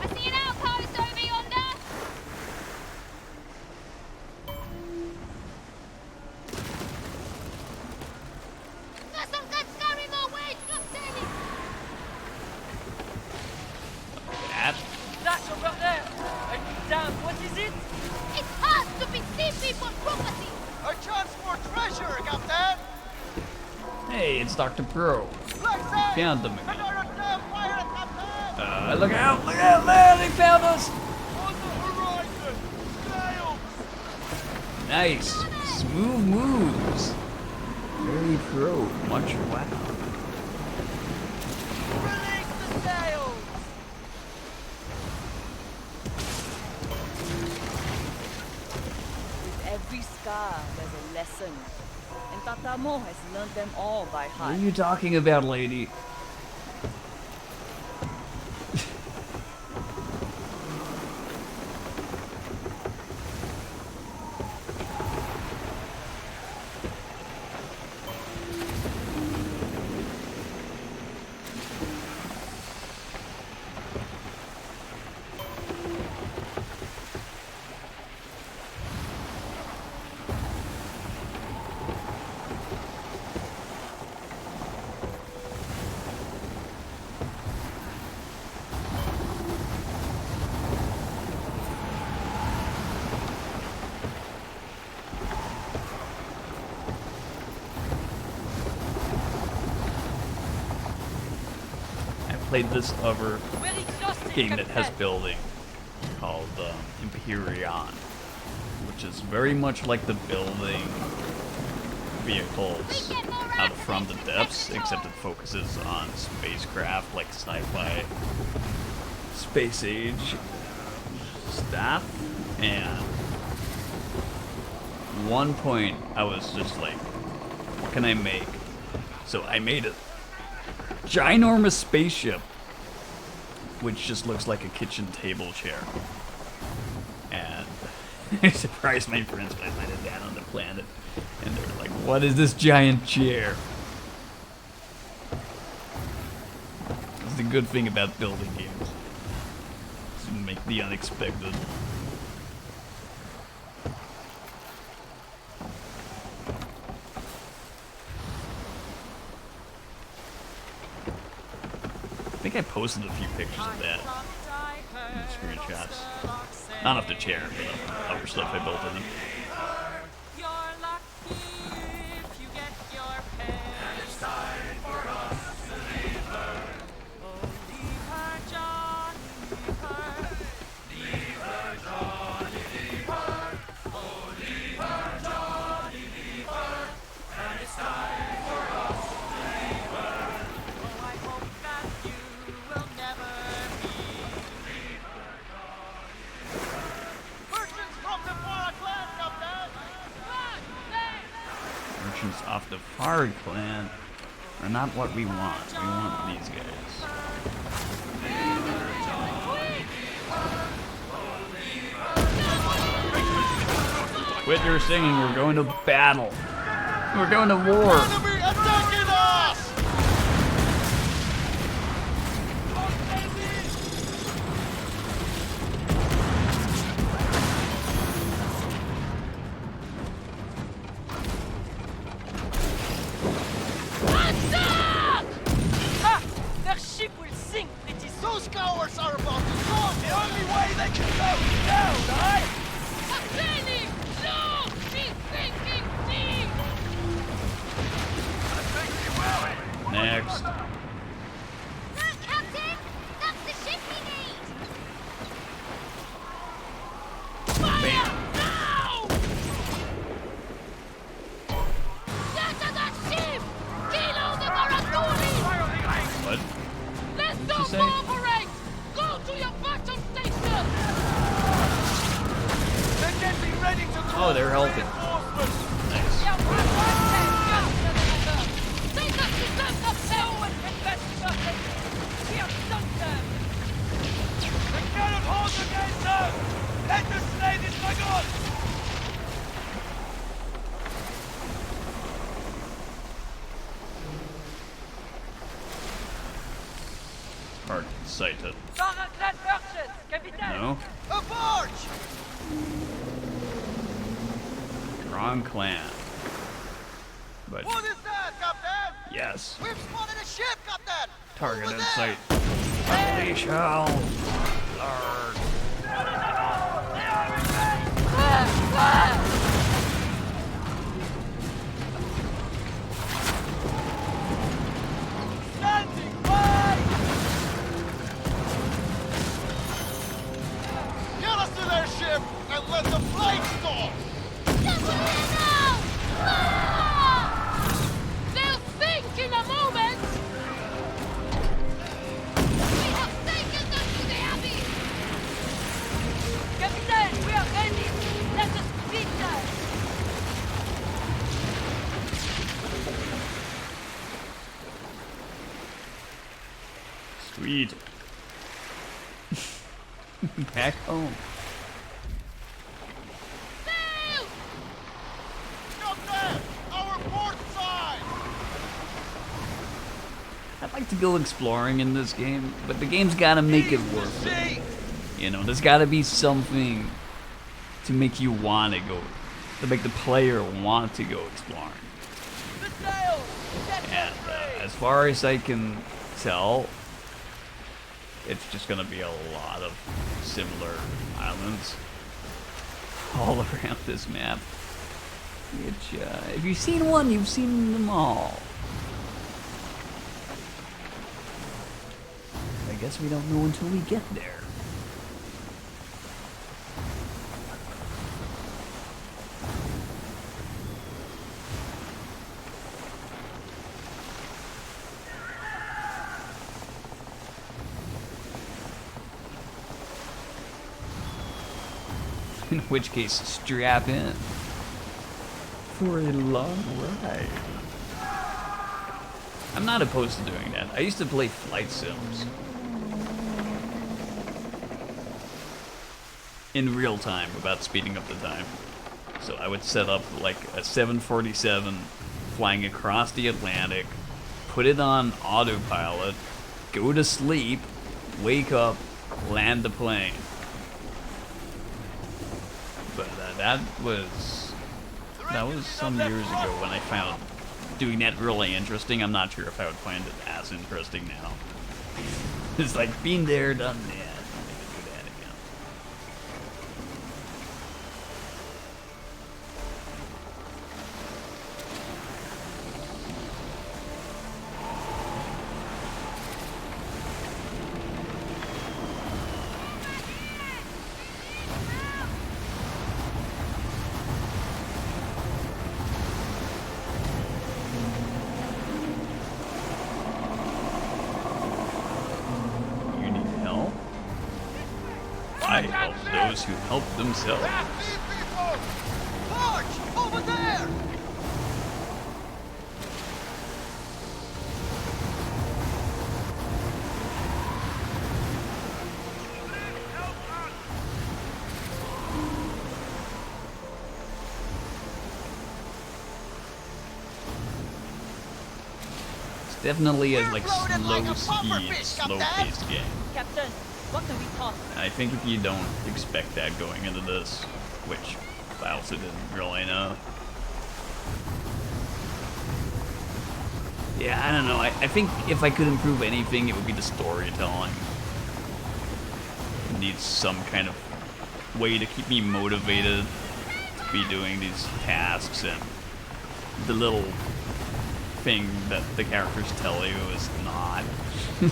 I see an outpost over yonder. Vessels that's carry more weight, Captain. That? That's over there. And damn, what is it? It's hard to be sea people's property. A chance for treasure, Captain! Hey, it's Dr. Pro. Black Sand! Found them again. Another damn pirate, Captain! Look out! Look out! There! They found us! On the horizon! Sails! Nice. Smooth moves. Very pro. Much wow. Release the sails. With every scar, there's a lesson. And Tatamo has learned them all by What heart. are you talking about, lady? Played this other We're exhausted, game that has Captain. building called Imperion, which is very much like the building vehicles out from the depths, except it focuses on spacecraft like sci-fi, space age stuff. And one point I was just like, what can I make? So I made a ginormous spaceship, which just looks like a kitchen table chair. And I surprised my friends when I landed down on the planet, and they're like, "What is this giant chair?" That's the good thing about building games. Is you make the unexpected. I think I posted a few pictures of that. Screenshots. Not of the chair, but of other stuff I built in them. You're lucky if you get your pay. And it's time for us to leave her. Oh, leave her, John, leave her. Leave her, Johnny, leave her. Oh, leave her, Johnny, leave her. And it's time for us to leave her. Oh, I hope that off. The Fard clan are not what we want. We want these guys. Quit your singing. We're going to battle. We're going to war. Enemy attacking us! Ha! Their ship will sink pretty soon. Those cowards are about to come! The only way they can go is down, eh? Training! No! She's thinking deep! Next. Look, Captain! That's the ship we need! Fire! Now! Get to that ship! Kill all the Moratori! What? Let's What'd go she say? cooperate! Go to your battle station! They're getting ready to call Oh, they're helping. reinforcements. Nice. Take us to them, Captain! We have sunk them. We cannot hold against them. Let the slaves be gone. Hard sighted. Sarah-clad merchants, Captain. No. A barge! Strong clan. But What is that, Captain? yes. We've spotted a ship, Captain! Target Over in there! sight. Unleash hell. Lord. Standing by. Get us to their ship and let the flight stop! Gasolina! Ah! They'll sink in a moment! We have taken them to the abbey! Captain, we are ready. Let us beat them. Sweet. Back home. Sail! Captain! Our port side! I'd like to go exploring in this game, but the game's gotta make it worth it. You know, there's gotta be something to make you want to go, to make the player want to go exploring. The sails. Set them And free. as far as I can tell, it's just gonna be a lot of similar islands all around this map. Which, if you've seen one, you've seen them all. I guess we don't know until we get there. In which case, strap in for a long ride. I'm not opposed to doing that. I used to play flight sims in real time without speeding up the time. So I would set up like a 747 flying across the Atlantic, put it on autopilot, go to sleep, wake up, land the plane. But that was some years ago when I found doing that really interesting. I'm not sure if I would find it as interesting now. It's like been there, done that. I'm gonna do that again. You need help? I help those who help themselves. These people! Barge! Over there! definitely a like Loaded like a slow puffer speed, fish, slow Captain. paced game. Captain, what can we toss? I think if you don't expect that going into this, which I also didn't really know. Yeah, I don't know. I think if I could improve anything, it would be the storytelling. It needs some kind of way to keep me motivated to be doing these tasks, and the little thing that the characters tell you is not.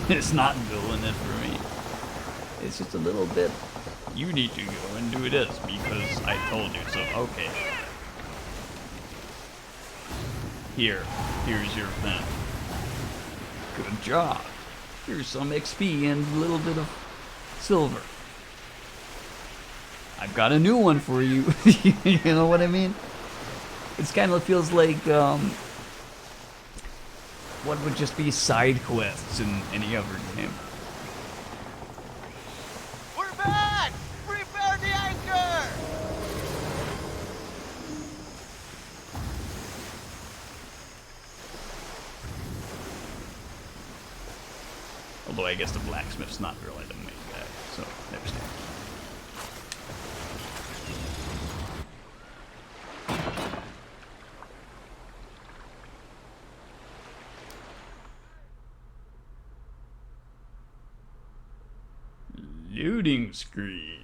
It's not doing it for me. It's just a little bit. You need to go and do this because I told you so. Okay. Here's your thing. Good job. Here's some XP and a little bit of silver. I've got a new one for you. You know what I mean? It's kind of feels like what would just be side quests in any other game. We're back! Prepare the anchor! Although I guess the blacksmith's not really the main guy, so there's that. Loading screen.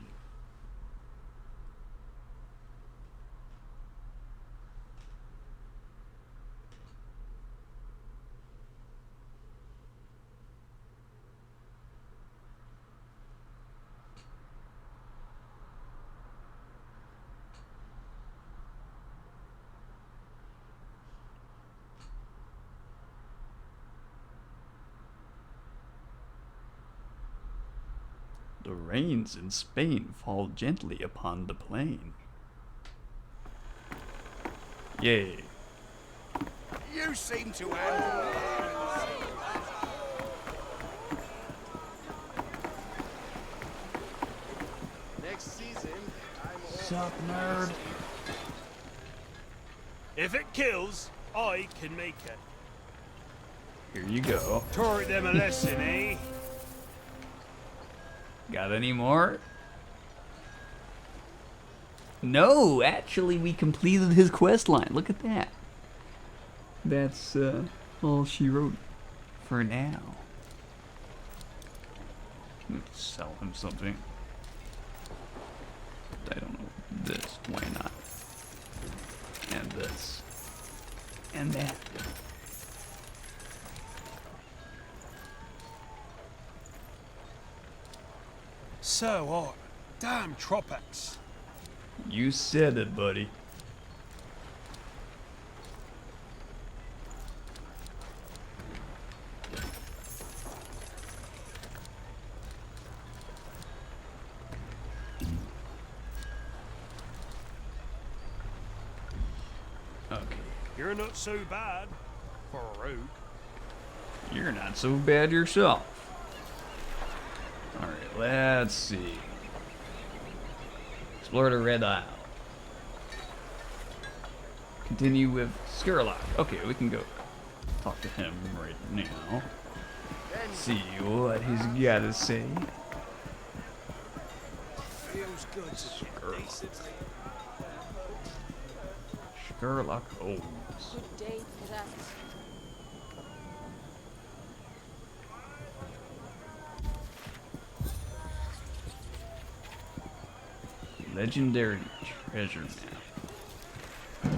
The rains in Spain fall gently upon the plain. Yay. You seem to handle it. Next season, Sup, nerd? If it kills, I can make it. Here you go. Taught them a lesson, eh? Got any more? No, actually we completed his quest line. Look at that. That's all she wrote for now. Let's sell him something. I don't know. This. Why not? And this. And that. So hot. Damn tropics. You said it, buddy. Okay. You're not so bad for a rogue. You're not so bad yourself. Alright, let's see. Explore the Red Isle. Continue with Skurlock. Okay, we can go talk to him right now. See what he's got to say. Feels good to get decent. Sherlock Holmes. Good day, Rat. Legendary treasure map.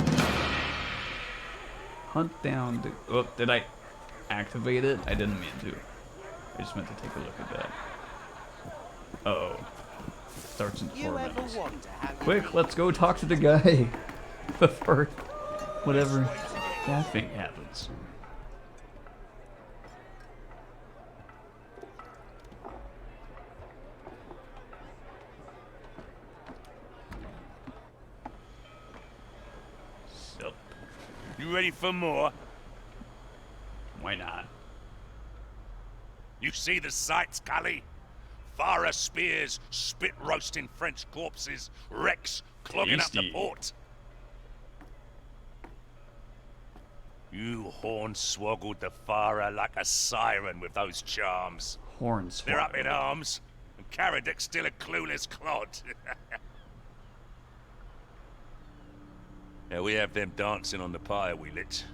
Hunt down the... Oh, did I activate it? I didn't mean to. I just meant to take a look at that. Uh-oh. Starts in 4 minutes. Quick, let's go talk to the guy before whatever that thing happens. So, You ready for more? why not? You see the sights, Skully? Fara spears, spit roasting French corpses, wrecks clogging up the Tasty. port. You hornswoggled the Farah like a siren with those charms. Horns. They're up in arms, and Karadic's still a clueless clod. Now we have them dancing on the pyre we lit,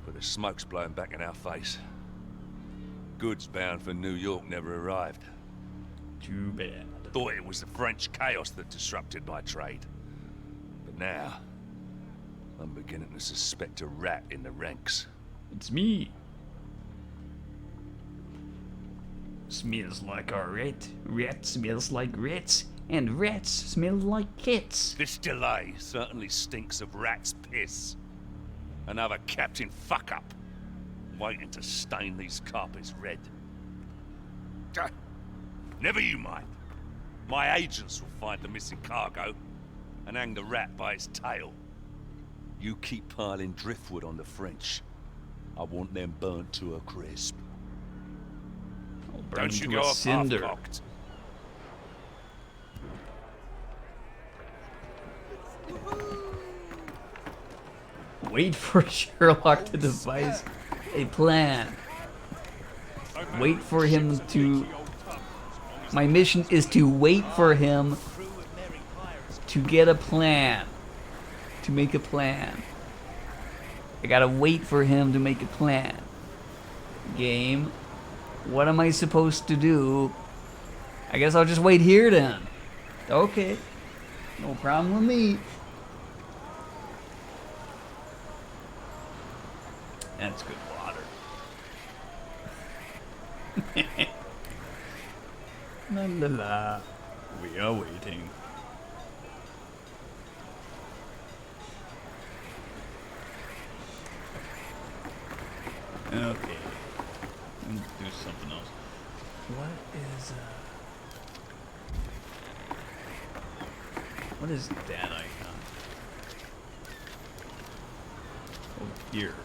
but the smoke's blowing back in our face. Goods bound for New York never arrived. Too bad. Thought it was the French chaos that disrupted my trade. But now, I'm beginning to suspect a rat in the ranks. It's me. Smells like a rat. Rat smells like rats. And rats smell like cats. This delay certainly stinks of rat's piss. Another Captain Fuck-Up, waiting to stain these carpets red. Never you mind. My agents will find the missing cargo and hang the rat by its tail. You keep piling driftwood on the French. I want them burnt to a crisp. Don't you go off half-cocked. Wait for Sherlock to devise a plan. Wait for him to... My mission is to wait for him to get a plan. To make a plan. I gotta wait for him to make a plan. Game. What am I supposed to do? I guess I'll just wait here then. Okay. No problem with me. That's good water. La la la. We are waiting. Okay. Let's do something else. What is that icon? Oh, here.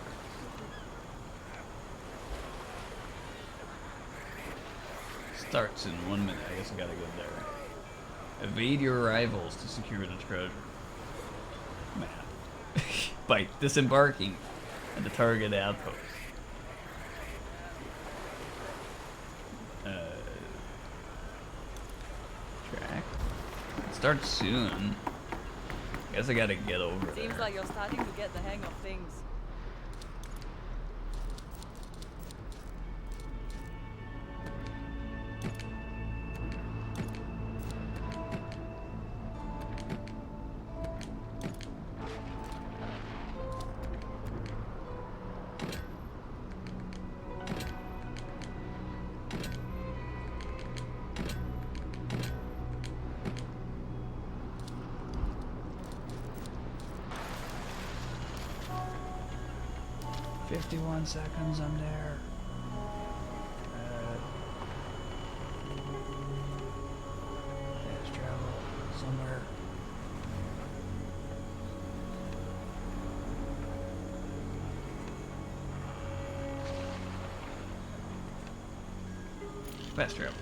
Starts in 1 minute. I guess I gotta go there. Evade your rivals to secure the treasure. Map. By disembarking at the target outpost. Track. It starts soon. Guess I gotta get over there. Seems like you're starting to get the hang of things. Seconds, I'm there. Fast travel somewhere. Fast travel.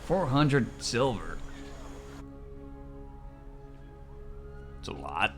400 silver. It's a lot.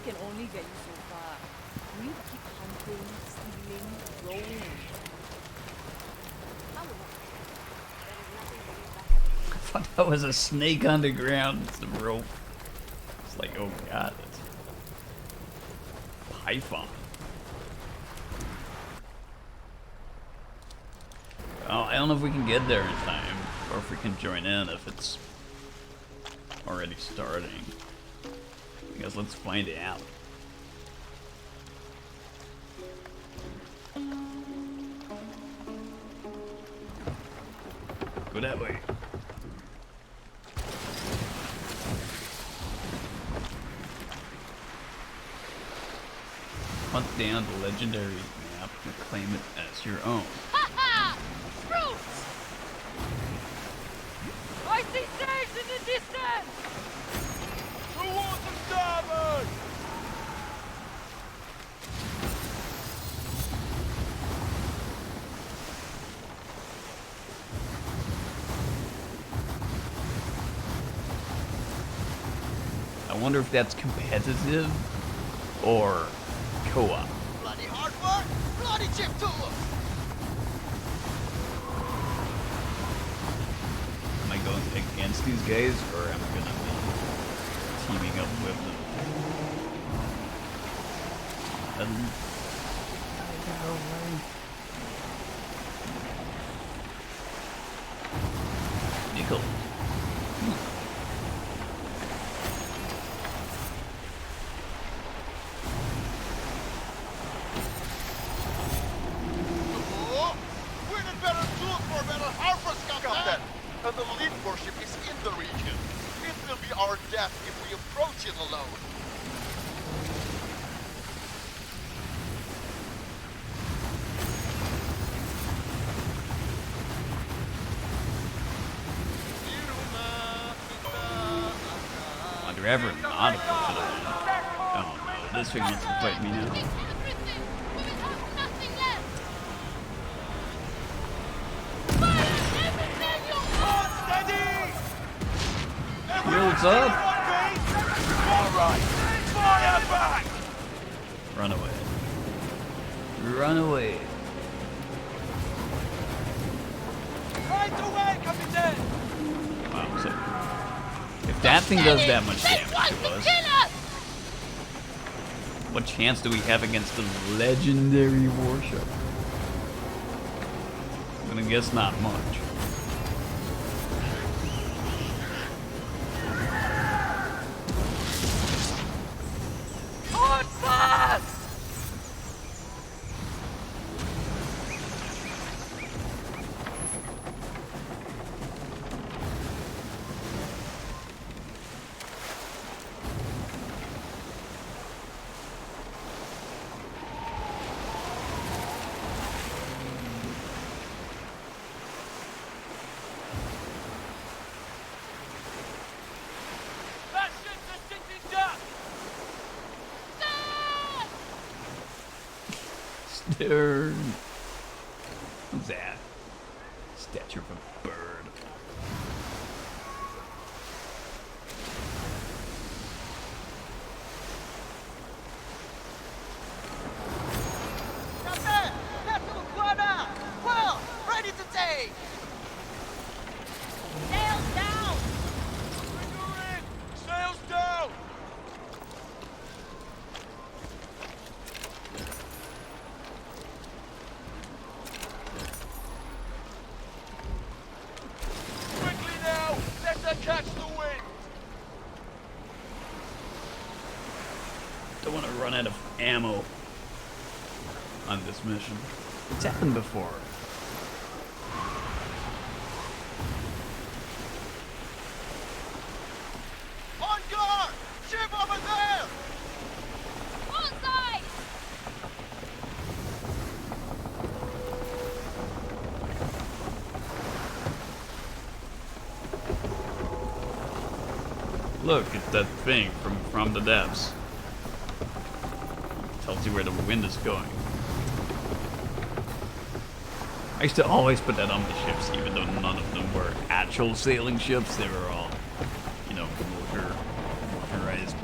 Can only get you so far. We keep hunting, stealing, rolling. I thought that was a snake underground. It's the rope. It's like, oh god, it's python. Well, I don't know if we can get there in time, or if we can join in if it's already starting. I guess let's find out. Go that way. Hunt down the legendary map and claim it as your own. Ha ha! Fruits! I see sails in the distance! Towards the starboard! I wonder if that's competitive or co-op. Bloody hard work, bloody chip tools. Am I going against these guys, or am I gonna be teaming up with them? Nickel. Oh, we're the better tool for better harvest, Captain. And the lead warship is in the region. It will be our death if we approach it alone. Wonder ever not approach it alone. Oh no, this thing wants to fight me now. Take everything! We will have nothing left! Fire everything you want! Steady! Shields up! Alright! Fire back! Run away. Run away. Right away, Captain! Wow, so if that thing does that much They damage want to to us, kill us! what chance do we have against the legendary warship? I'm gonna guess not much. On fast! That ship's a sitting duck! Stern. What's that? Statue of a bird. Captain, vessel Guana! Well, ready to take! Sails down! Finger in! Sails down! Quickly now! Let her catch the wind! Don't want to run out of ammo on this mission. It's happened before. On guard! Ship over there! Bullseye! Look, it's that thing from the depths. Tells you where the wind is going. I used to always put that on the ships, even though none of them were actual sailing ships. They were all, you know, motorized.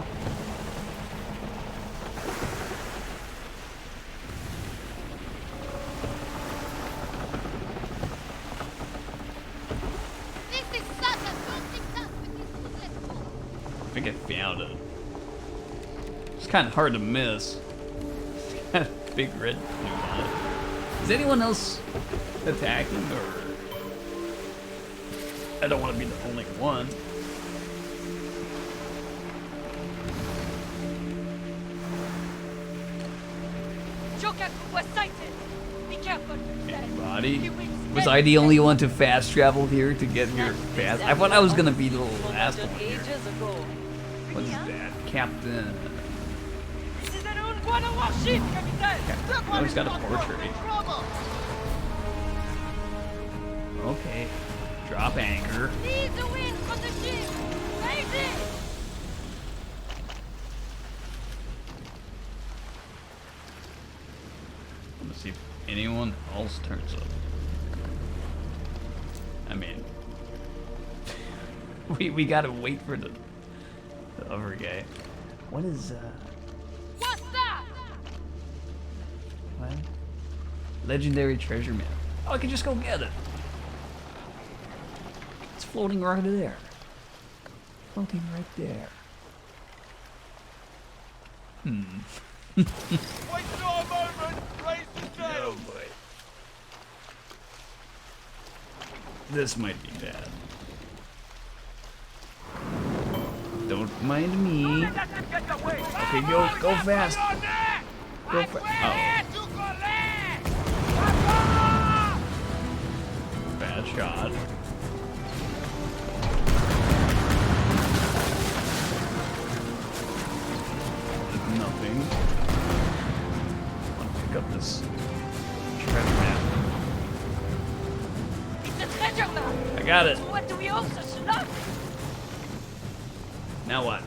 This is such a daunting task with this useless tool. I think I found it. It's kind of hard to miss. Big red blue on it. Is anyone else attacking, or I don't want to be the only one. Joker was sighted! Be careful! Anybody? Was I the only one to fast travel here to get here fast? I thought I was gonna be the last one here. Ages ago. What is that? Captain. This is an old Buona Washington, capitaine! Oh, he's got a portrait. Okay. Drop anchor. Lead the wind from the ship. Raise it. Let's see if anyone else turns up. I mean, we gotta wait for the other guy. What is What's that? what? Legendary treasure map. Oh, I can just go get it. It's floating right there. Floating right there. Wait for a moment! Raise the sail! Oh boy. This might be bad. Don't mind me. Okay, go fast. Go fast. Oh. Bad shot. Nothing. I want to pick up this treasure map. It's a treasure map! I got it. What do we owe such love? Now what?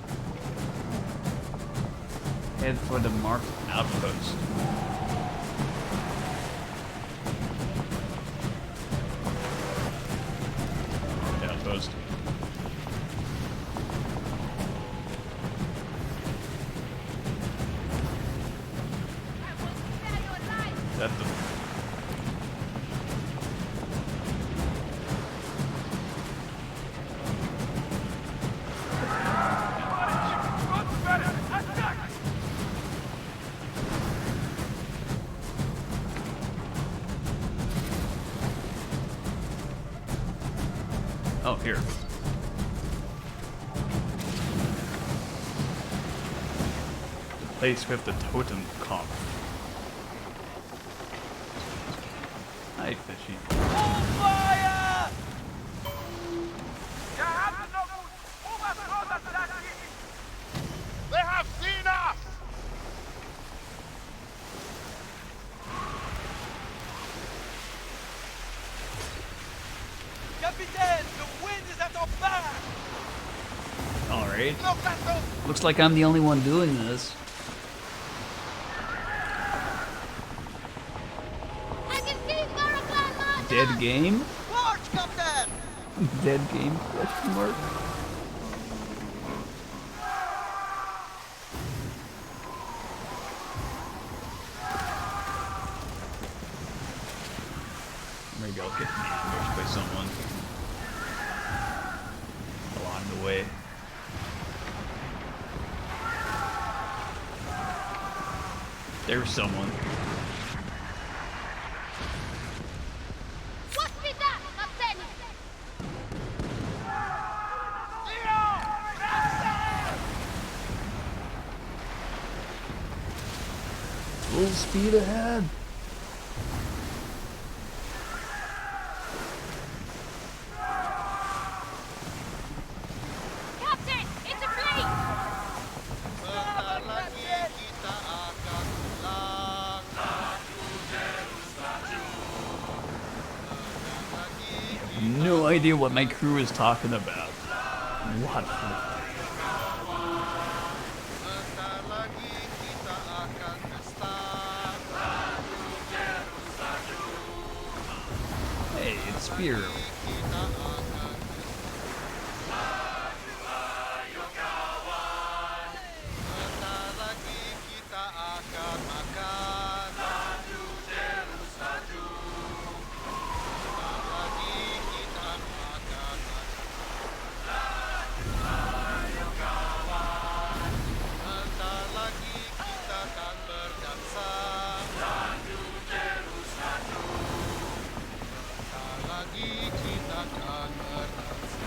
Head for the marked outpost. Outpost. Is that the... Oh, here. The place with the totem cock. Hi, fishy. On fire! They have seen us! Capitaine, the wind is at our back! Alright. Look at them! Looks like I'm the only one doing this. I can see Maraclan March. Dead game? March, Captain! Dead game? Question mark? There we go, getting ambushed by someone along the way. There's someone. What's with that, Captain? Full speed ahead. Captain, it's a plane. Bentar lagi kita akan pulang. No idea what my crew is talking about. What? Bentar lagi kita akan pesta. Hey, it's Spear. Kita akan bentar lagi kita akan makan. Bentar lagi kita akan bentar lagi kita akan berdansa. Bentar lagi kita akan berdansa.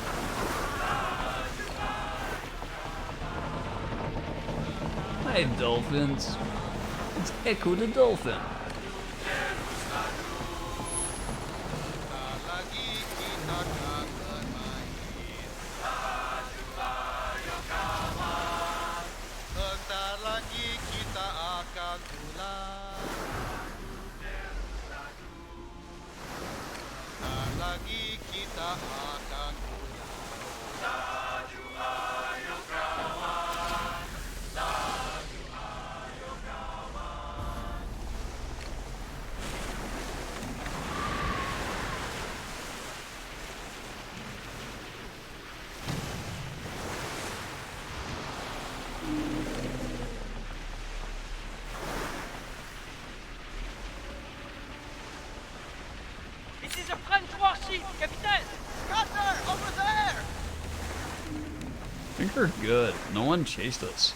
Hi, dolphins. It's Echo the Dolphin. Bentar lagi kita akan bermain. Bentar lagi kita akan This is a French warship, Capitaine! Cutter, over there! I think we're good. No one chased us.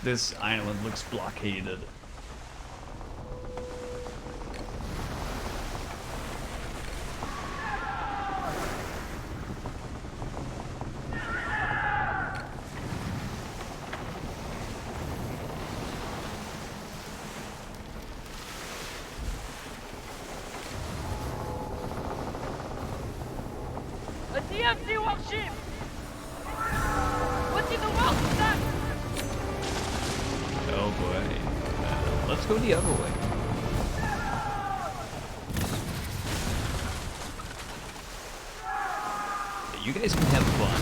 This island looks blockaded. A DMZ warship! What in the world is that? Oh boy. Let's go the other way. Yeah, you guys can have fun.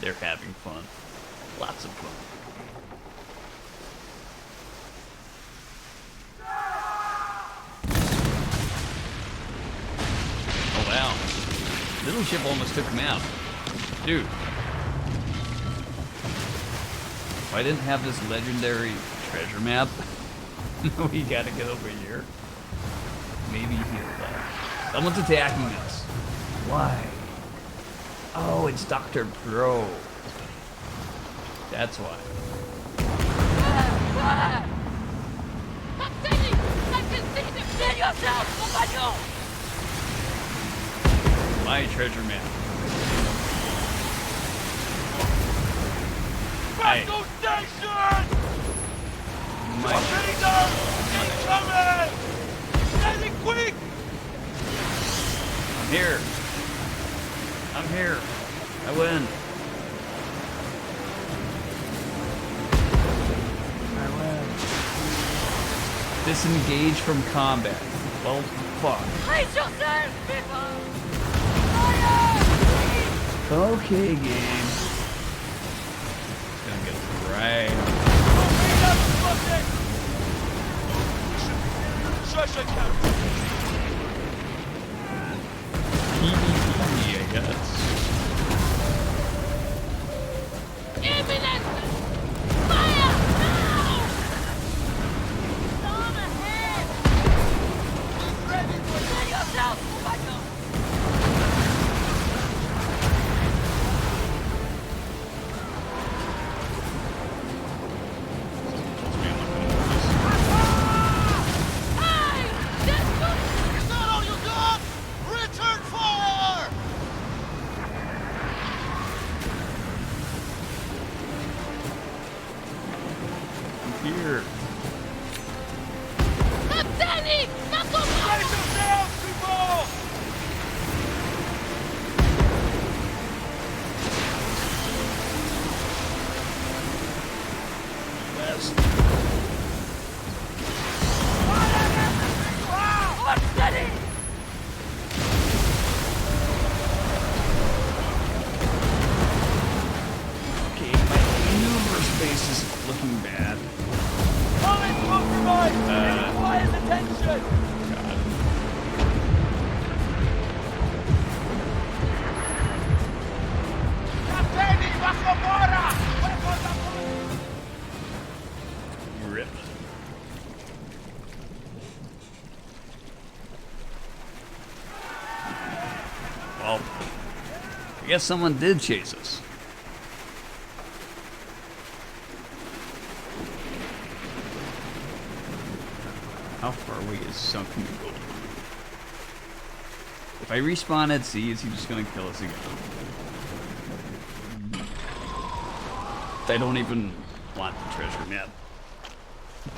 They're having fun. Lots of fun. Oh wow. Little ship almost took him out. Dude. If I didn't have this legendary treasure map, we gotta get over here. Maybe here, though. Someone's attacking us. Why? Oh, it's Dr. Pro. That's why. Captain, I can see them! Kill yourself, compagnon! My treasure map. Hey. Battle station! My Torpedoes incoming! Steady quick! I'm here. I'm here. I win. I win. Disengage from combat. Well, fuck. Brace yourself, people! Fire! Okay, game. It's gonna get right. Torpedoes spotted! Treasure camp! PvP, I guess. Imminent! Fire! Now! Storm ahead! Ready to kill yourself, compagnon! Hey! That's good! Is that all you got? Return fire! I'm here. Captain! Not so Brace much! yourselves, people! West. Hold steady! Okay, my maneuver space is looking bad. Hull compromised! Requires attention! God. Captaini, bajo mora! Weapons up! Rip. Well, I guess someone did chase us. How far away is sunken gold? If I respawn at sea, is he just gonna kill us again? I don't even want the treasure map,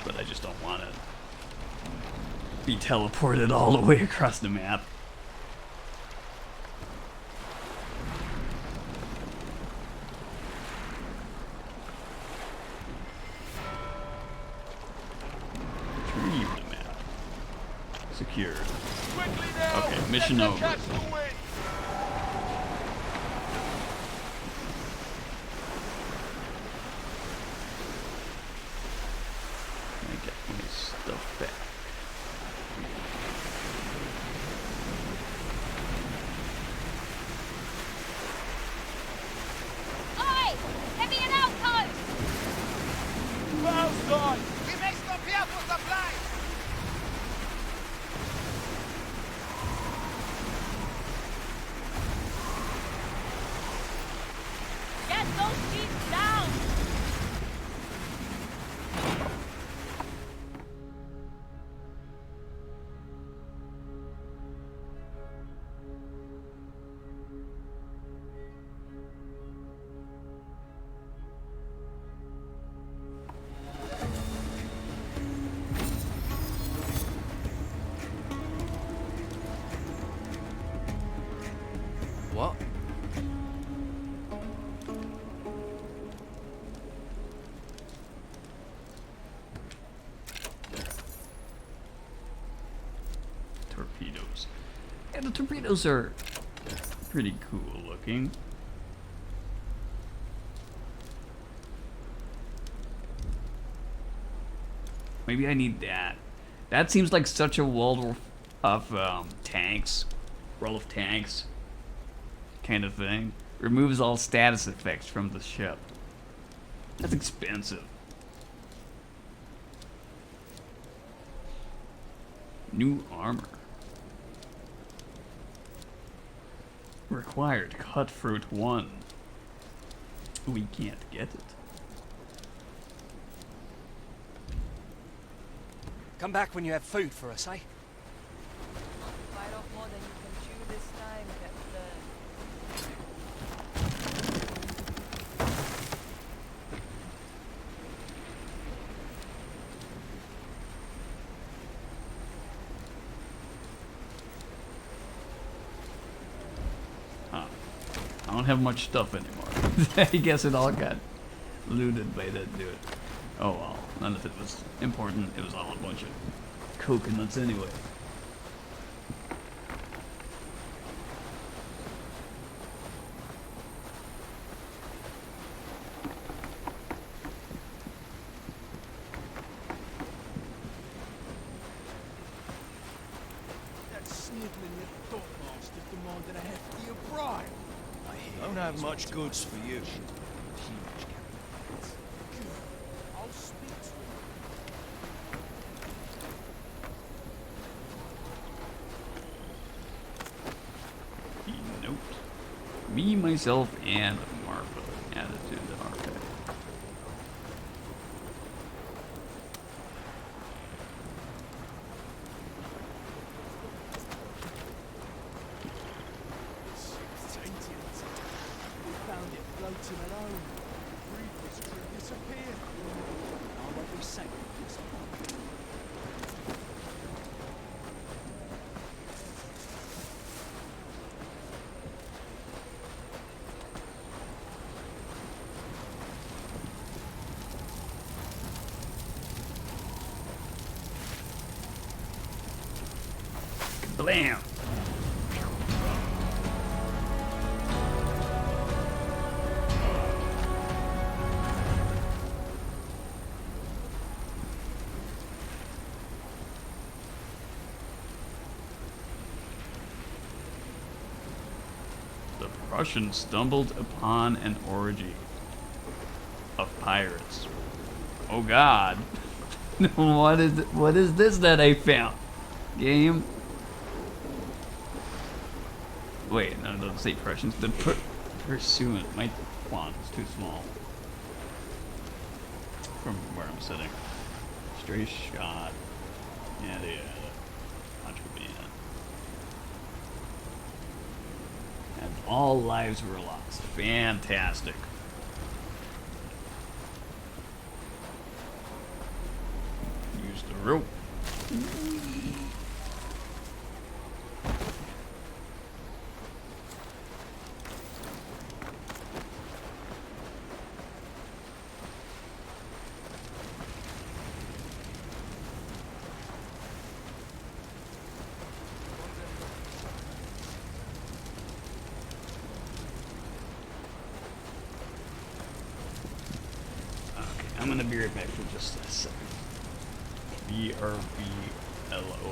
but I just don't want it. be teleported all the way across the map. Retrieve the map. Secured. Quickly now! Okay, mission Let over. them catch the wind! I get my stuff back. Oi! Give me an outpost! Val's gone! We may stop here for supplies! Get those jeeps down! What? Torpedoes. Yeah, the torpedoes are pretty cool looking. Maybe I need that. That seems like such a world of tanks, world of tanks kind of thing. Removes all status effects from the ship. That's expensive. New armor. Required cutthroat 1. We can't get it. Come back when you have food for us, eh? Bite off more than you can chew this time, Captain. Huh. I don't have much stuff anymore. I guess it all got looted by that dude. Oh well, none of it was important. It was all a bunch of coconuts anyway. That sniveling little dog bastard demanded a heftier bribe. Don't have much goods for you. I'll speak to him. Note. Me, myself, and Marfa added to the archive. We found it floating alone. Reaper's crew disappeared. I won't be safe with this one. Blam! The Prussians stumbled upon an orgy of pirates. Oh God! What is this that I found? Game. Wait, no, it doesn't say Prussians. The pursuant. My font is too small from where I'm sitting. Stray shot. Yada yada. Contraband. And all lives were lost. Fantastic. Use the rope. be right back for just a second. BRBLOL.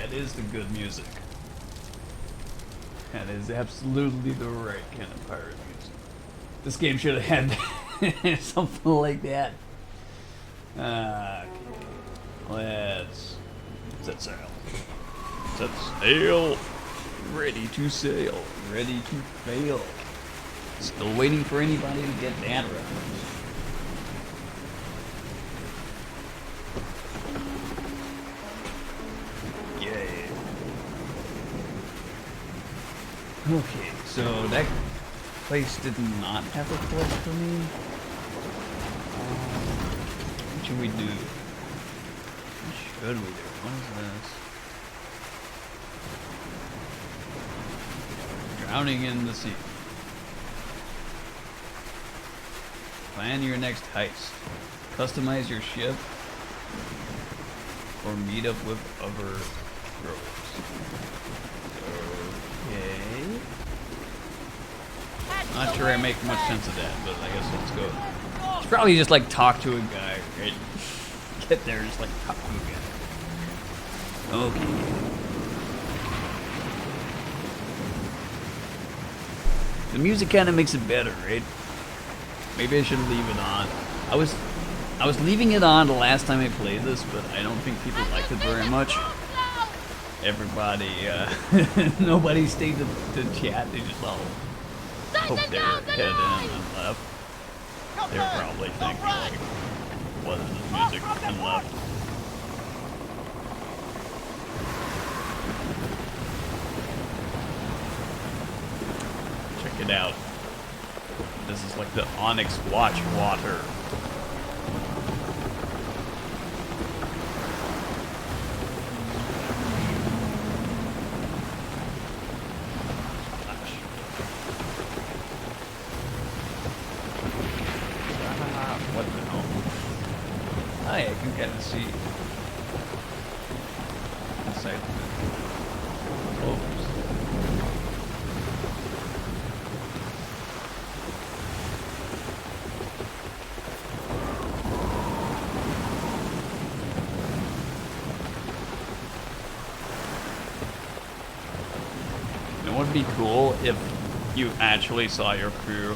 That is the good music. That is absolutely the right kind of pirate music. This game should have had something like that. Okay. Let's set sail. Set sail. Ready to sail. Ready to fail. Still waiting for anybody to get that reference. Yay. Okay, so that place did not have a quest for me. What should we do? What should we do? What is this? Drowning in the sea. Plan your next heist. Customize your ship. Or meet up with other rowers. Okay. Not sure I make much sense of that, but I guess let's go. It's probably just like talk to a guy, right? Get there and just like talk to a guy. Okay. The music kind of makes it better, right? Maybe I should leave it on. I was leaving it on the last time I played this, but I don't think people liked it very much. Everybody, nobody stayed to chat. They just all hoped they were headed in and left. They were probably thinking, like, what is this music, and left. Check it out. This is like the Onyx Watch water. What the hell? Oh yeah, I can kind of see inside the clothes. It would be cool if you actually saw your crew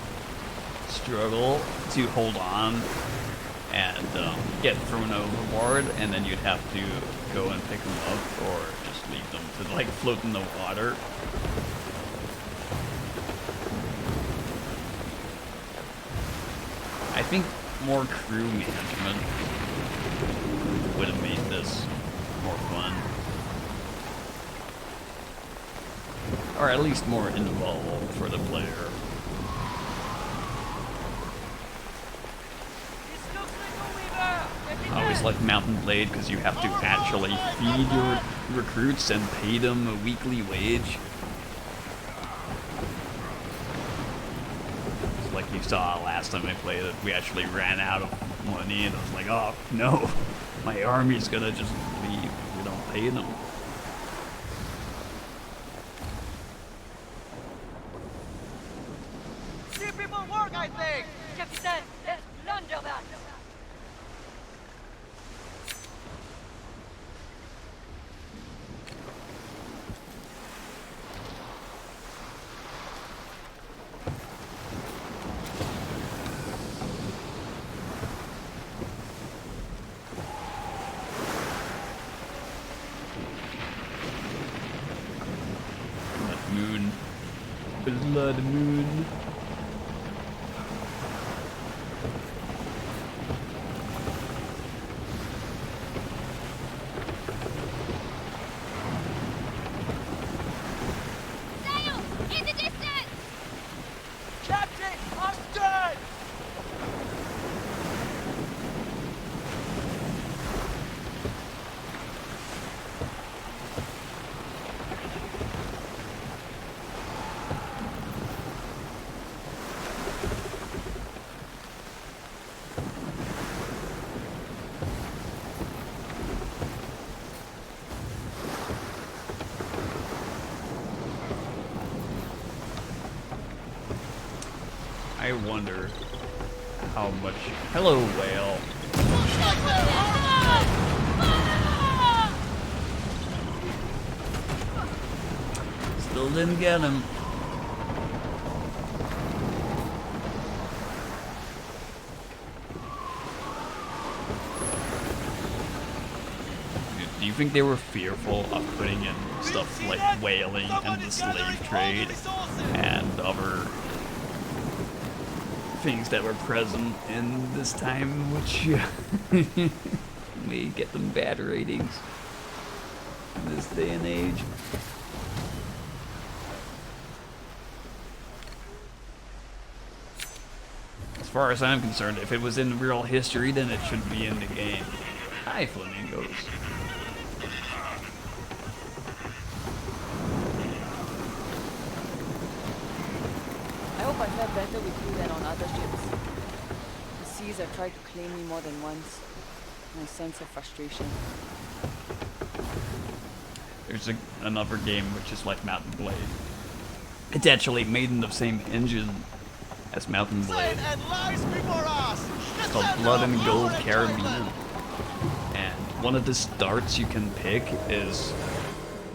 struggle to hold on and get thrown overboard, and then you'd have to go and pick them up or just leave them to like float in the water. I think more crew management would have made this more fun. Or at least more involved for the player. I always like Mountain Blade because you have to actually feed your recruits and pay them a weekly wage. It's like you saw last time I played it, we actually ran out of money and I was like, oh no, my army's gonna just leave if we don't pay them. See people work, I think! Captain, let's plunder that! Blood moon. Sail! In the distance! Captain, I'm dead! I wonder how much. Hello, whale. Still didn't get him. Do you think they were fearful of putting in stuff like whaling and the slave trade and other things that were present in this time, which may get them bad ratings in this day and age? As far as I'm concerned, if it was in real history, then it should be in the game. Hi, flamingos. I hope I fare better with you than on other ships. The seas have tried to claim me more than once. My sense of frustration. There's another game which is like Mountain Blade. It's actually made in the same engine as Mountain Blade. It's called Blood and Gold Caribbean. And one of the starts you can pick is,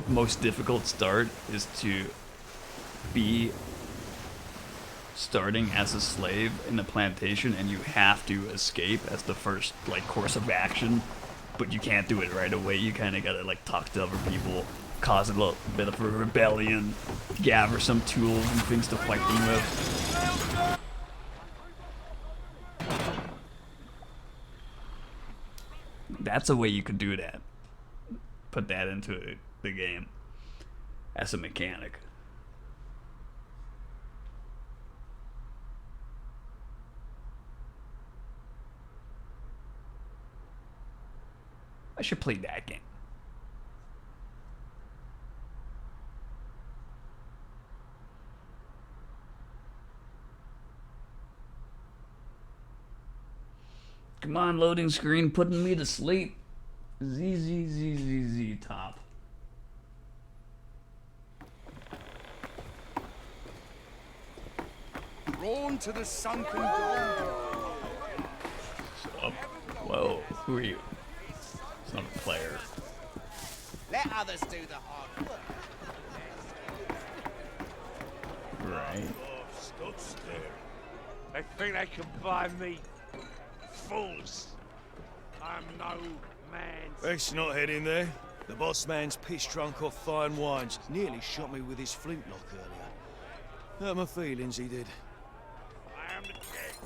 most difficult start is to be starting as a slave in a plantation, and you have to escape as the first like course of action, but you can't do it right away. You kind of gotta like talk to other people, cause a little bit of a rebellion, gather some tools and things to fight them with. That's a way you could do that. Put that into the game as a mechanic. I should play that game. Come on, loading screen, putting me to sleep. Z top. Drawn to the sunken gold. So, whoa, who are you? It's not a player. Let others do the hard work. Right. Oh, stood still. They think they can buy me. Fools. I'm no man. Let's not head in there. The boss man's piss drunk off fine wines. Nearly shot me with his flintlock earlier. Hurt my feelings, he did. I am the king.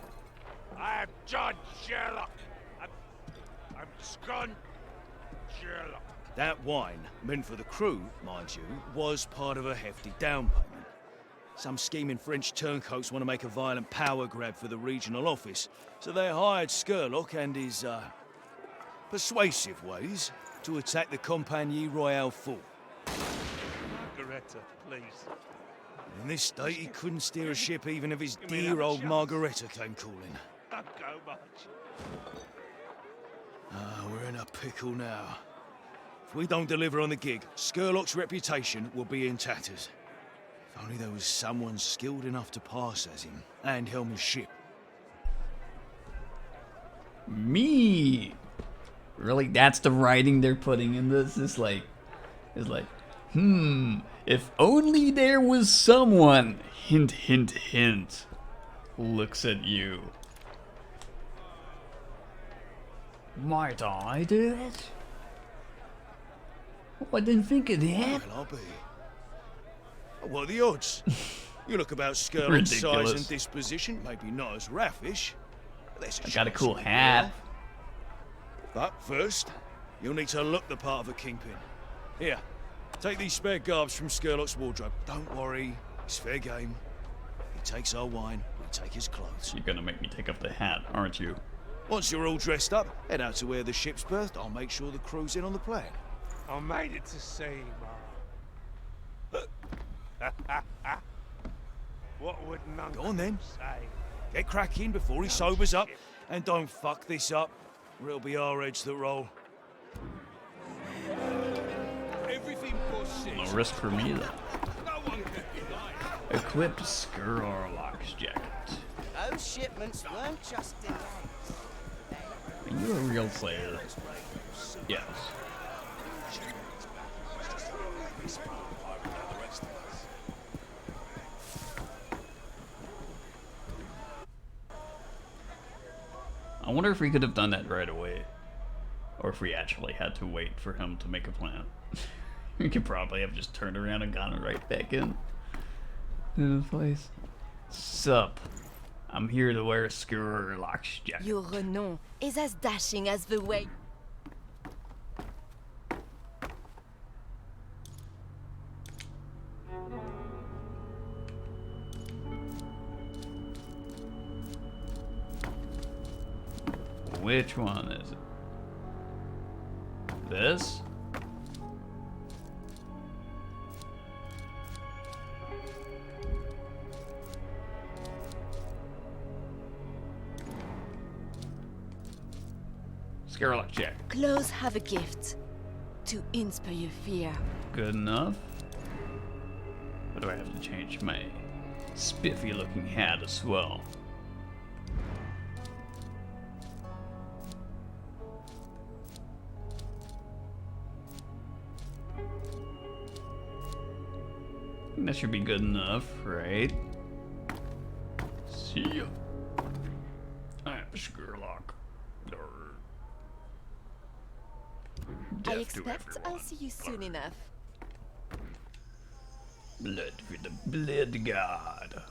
I am John Sherlock. I'm Scone Sherlock. That wine, meant for the crew, mind you, was part of a hefty down payment. Some scheming French turncoats want to make a violent power grab for the regional office, so they hired Skurlock and his, persuasive ways to attack the Compagnie Royale fort. Margareta, please. In this state, he couldn't steer a ship even if his Give me dear that old chance. Margareta came calling. Don't go much. We're in a pickle now. If we don't deliver on the gig, Skurlock's reputation will be in tatters. If only there was someone skilled enough to pass as him and helm his ship. Me. Really, that's the writing they're putting in this. It's like, if only there was someone. Hint, hint, hint. Looks at you. Might I do it? Oh, I didn't think of that. Well, I'll be. What are the odds? You look about Skurlock's size Ridiculous. and disposition, maybe not as raffish. But there's I got a chance cool of it, hat. yeah? But first, you'll need to look the part of a kingpin. Here, take these spare garbs from Skurlock's wardrobe. Don't worry, it's fair game. He takes our wine, we take his clothes. You're gonna make me take off the hat, aren't you? Once you're all dressed up, head out to where the ship's berthed. I'll make sure the crew's in on the plan. I made it to sea, Ma. What would none Go on then. say? Get cracking before he sobers up, and don't fuck this up, or it'll be our heads that roll. Everything bullshit. No risk for me, though. No one can deny it. Equipped Skurlock's jacket. Those shipments weren't just delayed. Are you a real player? Yes. I wonder if we could have done that right away. Or if we actually had to wait for him to make a plan. We could probably have just turned around and gone right back in the place. Sup? I'm here to wear a Skurlock's jacket. Your renom is as dashing as the way. Which one is it? This? Skurlock jacket. Clothes have a gift to inspire your fear. Good enough. But do I have to change my spiffy looking hat as well? That should be good enough, right? See ya. I'm Skurlock. I expect I'll see you soon enough. Blood for the blood god.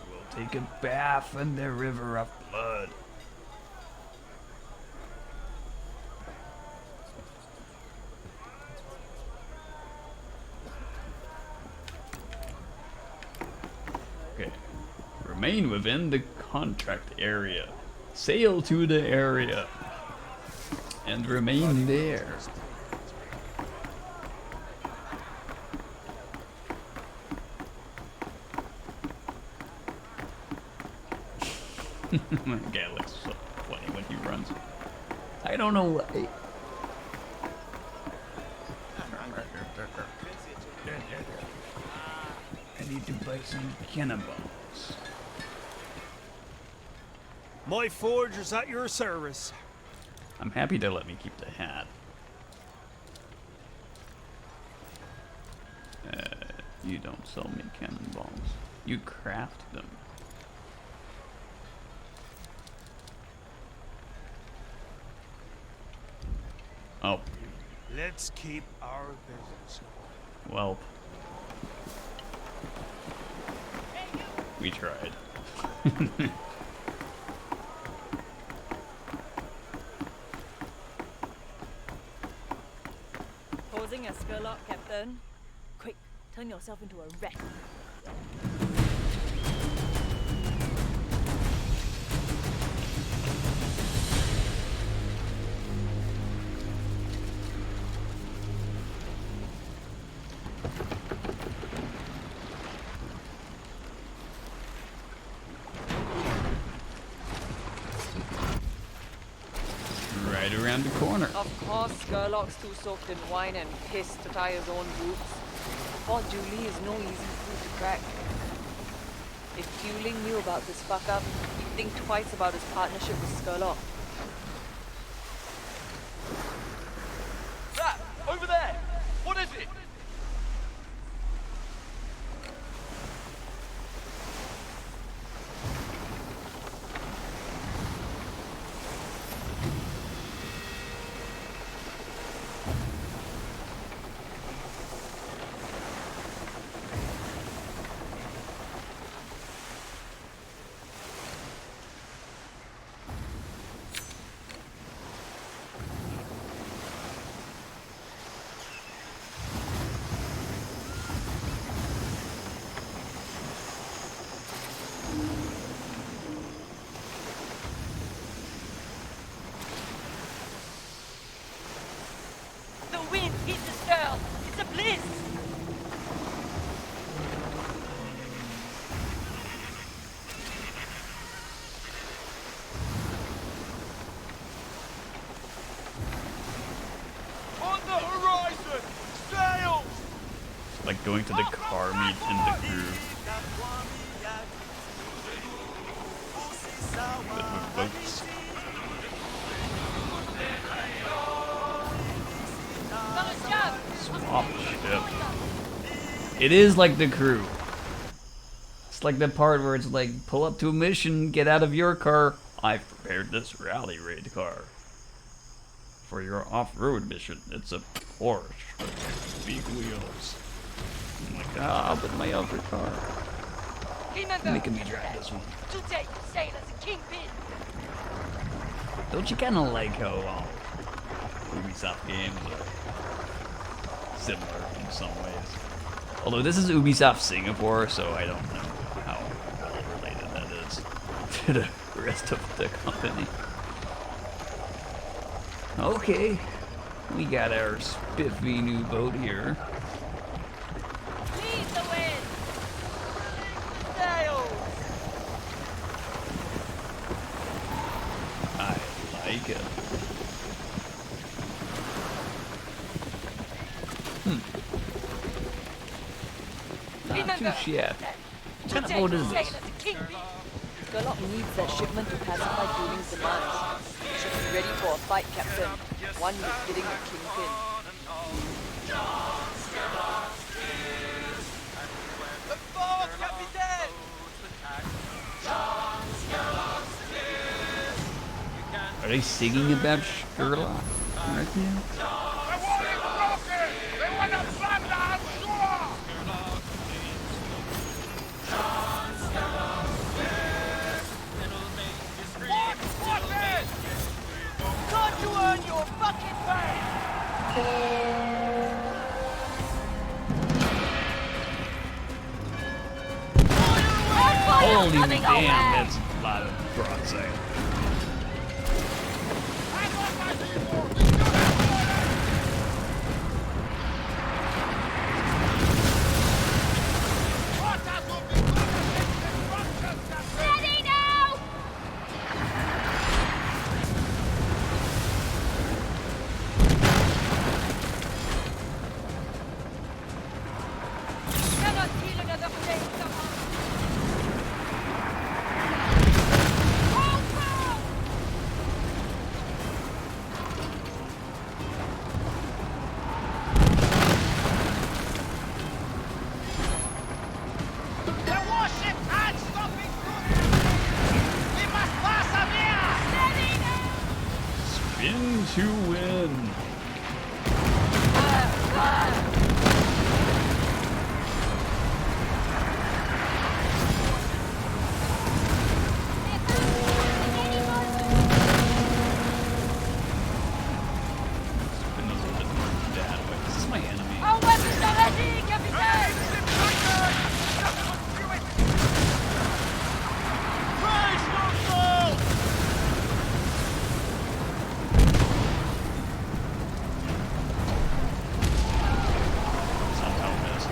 We'll take a bath in the river of blood. Okay. Remain within the contract area. Sail to the area. And remain there. That guy looks so funny when he runs. I don't know why. I need to buy some cannonballs. My forge is at your service. I'm happy to let me keep the hat. You don't sell me cannonballs. You craft them. Oh. Let's keep our business. Well. We tried. Posing as Skurlock, Captain. Quick, turn yourself into a rat. Right around the corner. Of course, Skurlock's too soaked in wine and piss to tie his own boots. Fort Julie is no easy food to crack. If Fueling knew about this fuck up, he'd think twice about his partnership with Skurlock. That! Over there! What is it? The wind hit this girl. It's a bliss. On the horizon! Sails! It's like going to the car meet in the groove. But with boats. Fellas, jump! Swamp ship. It is like the crew. It's like the part where it's like, pull up to a mission, get out of your car. I've prepared this rally raid car for your off-road mission. It's a Porsche with big wheels. I'm like, but my other car. Remember, Making me drive this one. today you sail as a kingpin. Don't you kind of like how Ubisoft games are similar in some ways? Although this is Ubisoft Singapore, so I don't know how well related that is to the rest of the company. Okay, we got our spiffy new boat here. Lead the wind. Sails. I like it. Not too shabby. What kind of boat is this? Sherlock needs that shipment to pacify Dooling's demands. You should be ready for a fight, Captain. One befitting a kingpin. The forward, Captain! Are they singing about Sherlock right now? Time to earn your fucking pay! Holy damn, that's a lot of broadside. Ready now! Cannot kill another flame somehow. The warship can't stop it! We must persevere! Ready now! Spin to win. Spin those a bit more that way. This is my enemy. Our weapons are ready, Captain! Brace yourself! Somehow missed.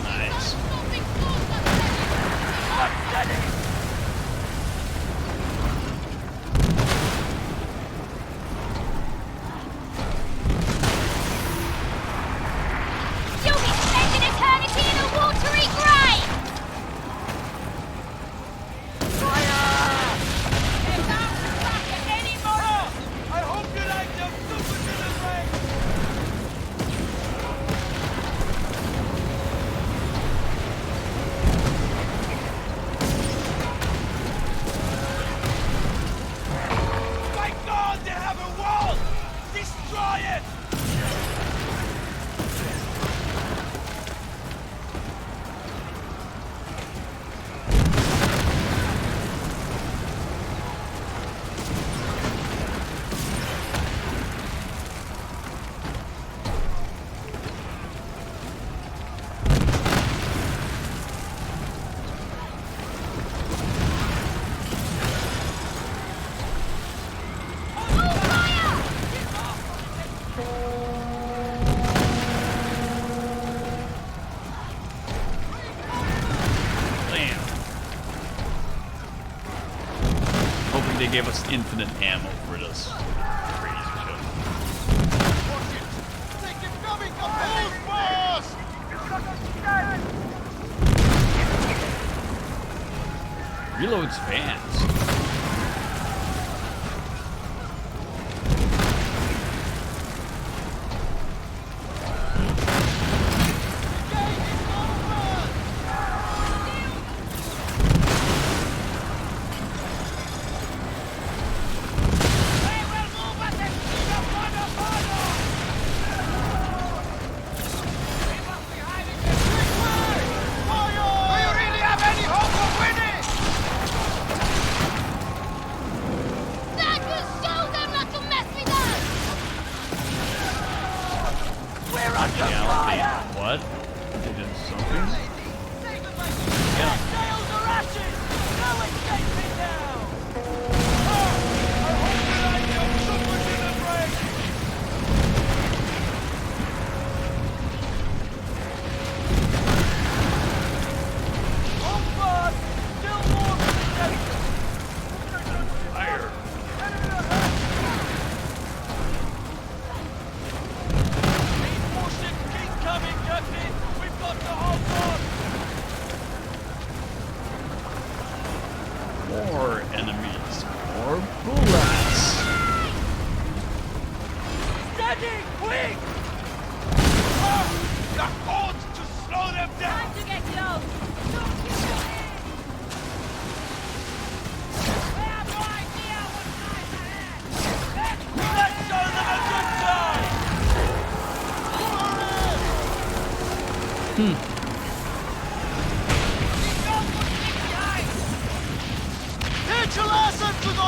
Nice. You'll be spending eternity in a watery grave! It's out to back at any moment! I hope you like your super delivery! My God, they have a wall! Destroy it! Damn. Hoping they gave us infinite ammo for this crazy ship. They keep coming! Move fast! Reloads fast.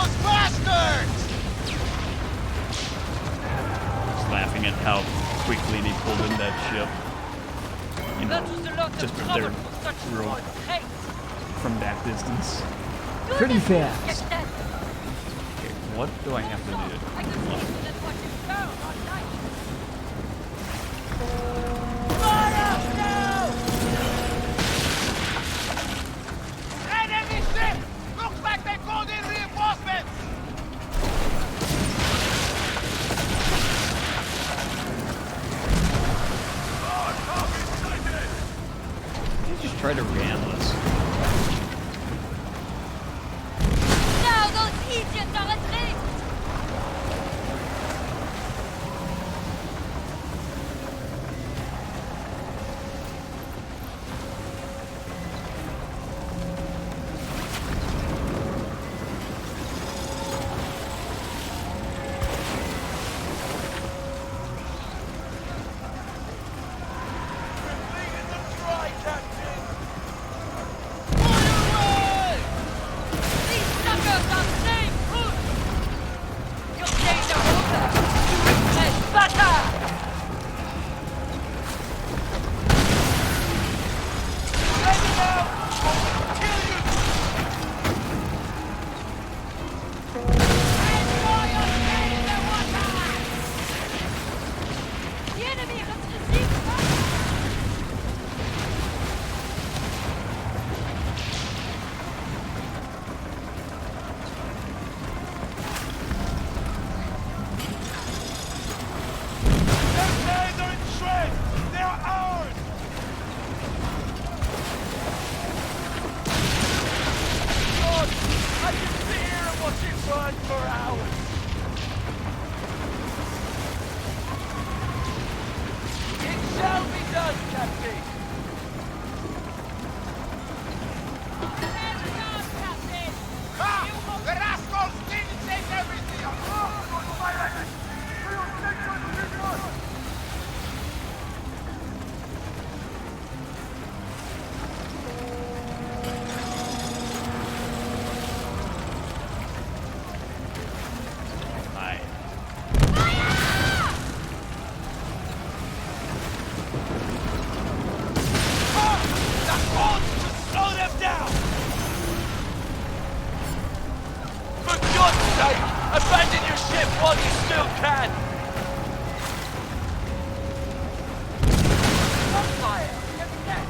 those bastards! Just laughing at how quickly they pulled in that ship. You That know, was a lot of just with trouble their for such rope small pace. from that distance. Do Pretty this. fast. Get that. Okay, what do I have to do? I can see that what you found on night. Enemy ship! Looks like they called in reinforcements! You just try to ram us. Now those idiots are asleep. These suckers are staying put. Your days are over. And butter! The enemy has received fire. Their days are in shreds! They are ours! God, I can sit here and watch it burn for hours! It shall be done, Captain! Ha! The rascals didn't take everything! Hi. The horns should slow them down! For God's sake, abandon your ship while you still can! On fire! Get dead!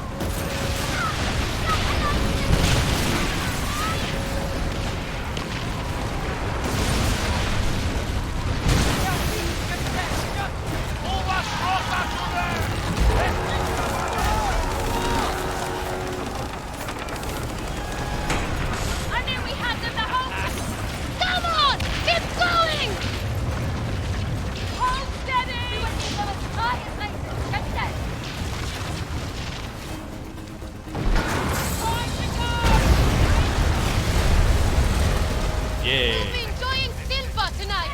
I knew we had them the whole time. Come on! Keep going! Hold steady! You will keep them as high as they can. Get set. Time to go! Yay. We'll be enjoying Silva tonight.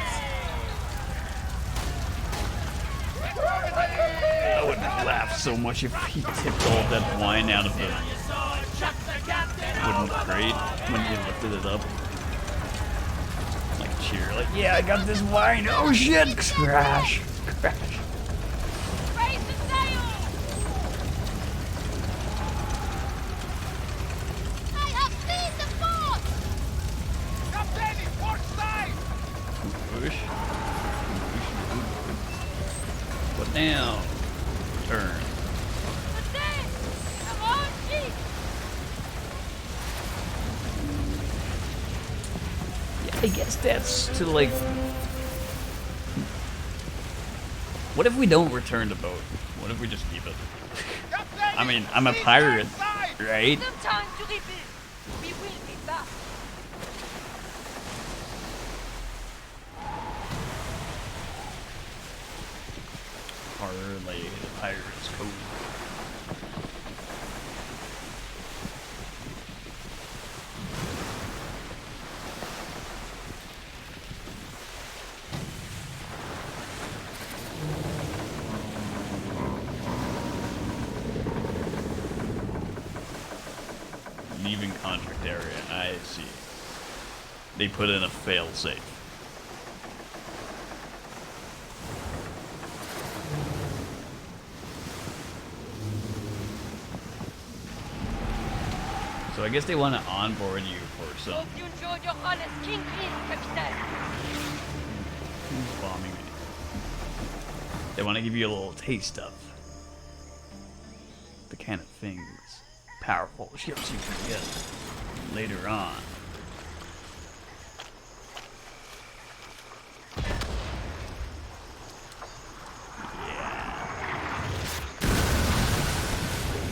I would laugh so much if he tipped all that wine out of the wooden crate when he lifted it up. Like cheer, like, yeah, I got this wine. Oh shit! Crash! Crash. Raise the sail! I have seen the fort! Captain, port side! Push. But now, turn. But then, come on, jeep! Yeah, I guess that's to like. What if we don't return the boat? What if we just keep it? I mean, I'm a pirate, right? Some time to rebuild. We will be back. Parlay the Pirates Code. Leaving contract area, I see. they put in a fail-safe. So I guess they want to onboard you for some. Hope you enjoyed your honest king Captain. Who's bombing me? They want to give you a little taste of the kind of things, powerful ships you can get later on.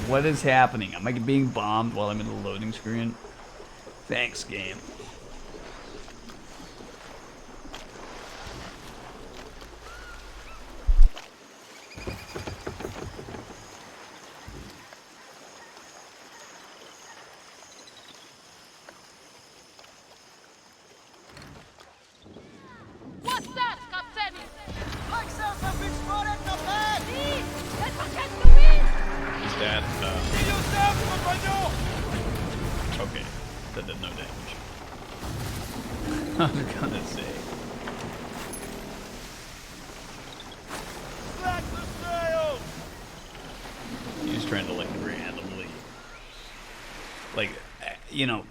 What is happening? Am I being bombed while I'm in the loading screen? Thanks, game. What's that, Captain? Like something spotted in the bag! Please, let's catch the wind! Is that, See yourself, compagnon! okay. That did no damage. I was gonna say. Slack the sails! He's trying to, like, randomly. Like, you know.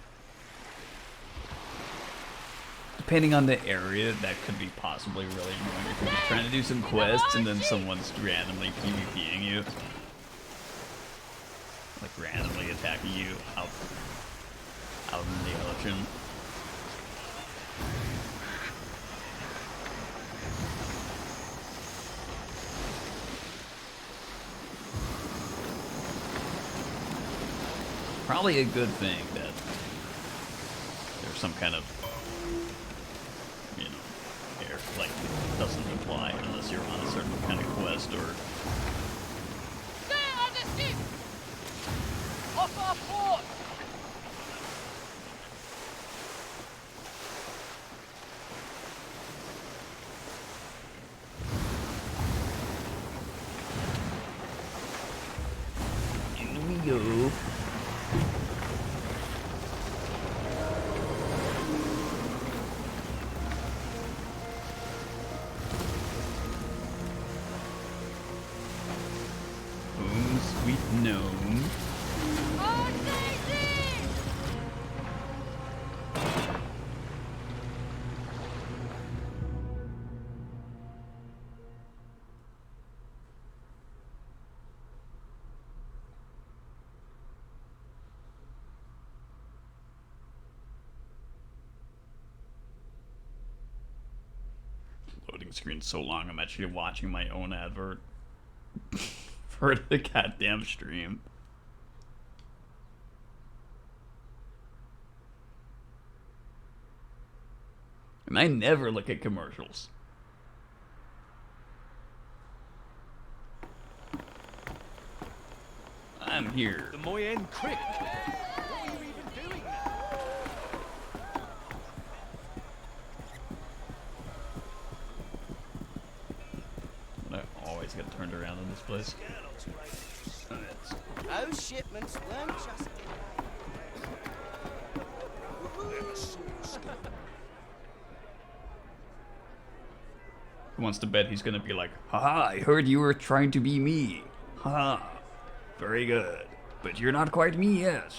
Depending on the area, that could be possibly really annoying if you're just trying to do some quests and then someone's randomly PvPing you. Like, randomly attacking you out in the ocean. Probably a good thing that there's some kind of, you know, air, like, it doesn't apply unless you're on a certain kind of quest or... Stay on the ship! Off our port! Here we go. Boom, sweet gnome. On Daisy! Loading screen so long, I'm actually watching my own advert for the goddamn stream. And I never look at commercials. I'm here. The Moyen Crypt. What are you even doing now? I always get turned around in this place. Those shipments weren't just... Who wants to bet he's gonna be like, haha, I heard you were trying to be me. Haha. Very good. But you're not quite me yet.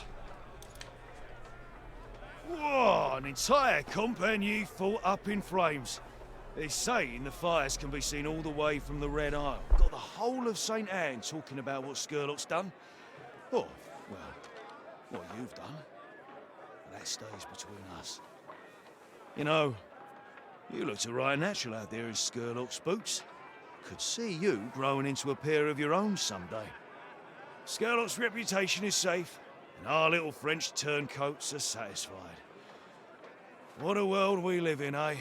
Whoa, an entire company fought up in flames. They're saying the fires can be seen all the way from the Red Isle. Got the whole of St. Anne talking about what Skurlock's done. Oh, well, what you've done. That stays between us. You know, you looked a right natural out there in Skurlock's boots. Could see you growing into a pair of your own someday. Skurlock's reputation is safe, and our little French turncoats are satisfied. What a world we live in, eh?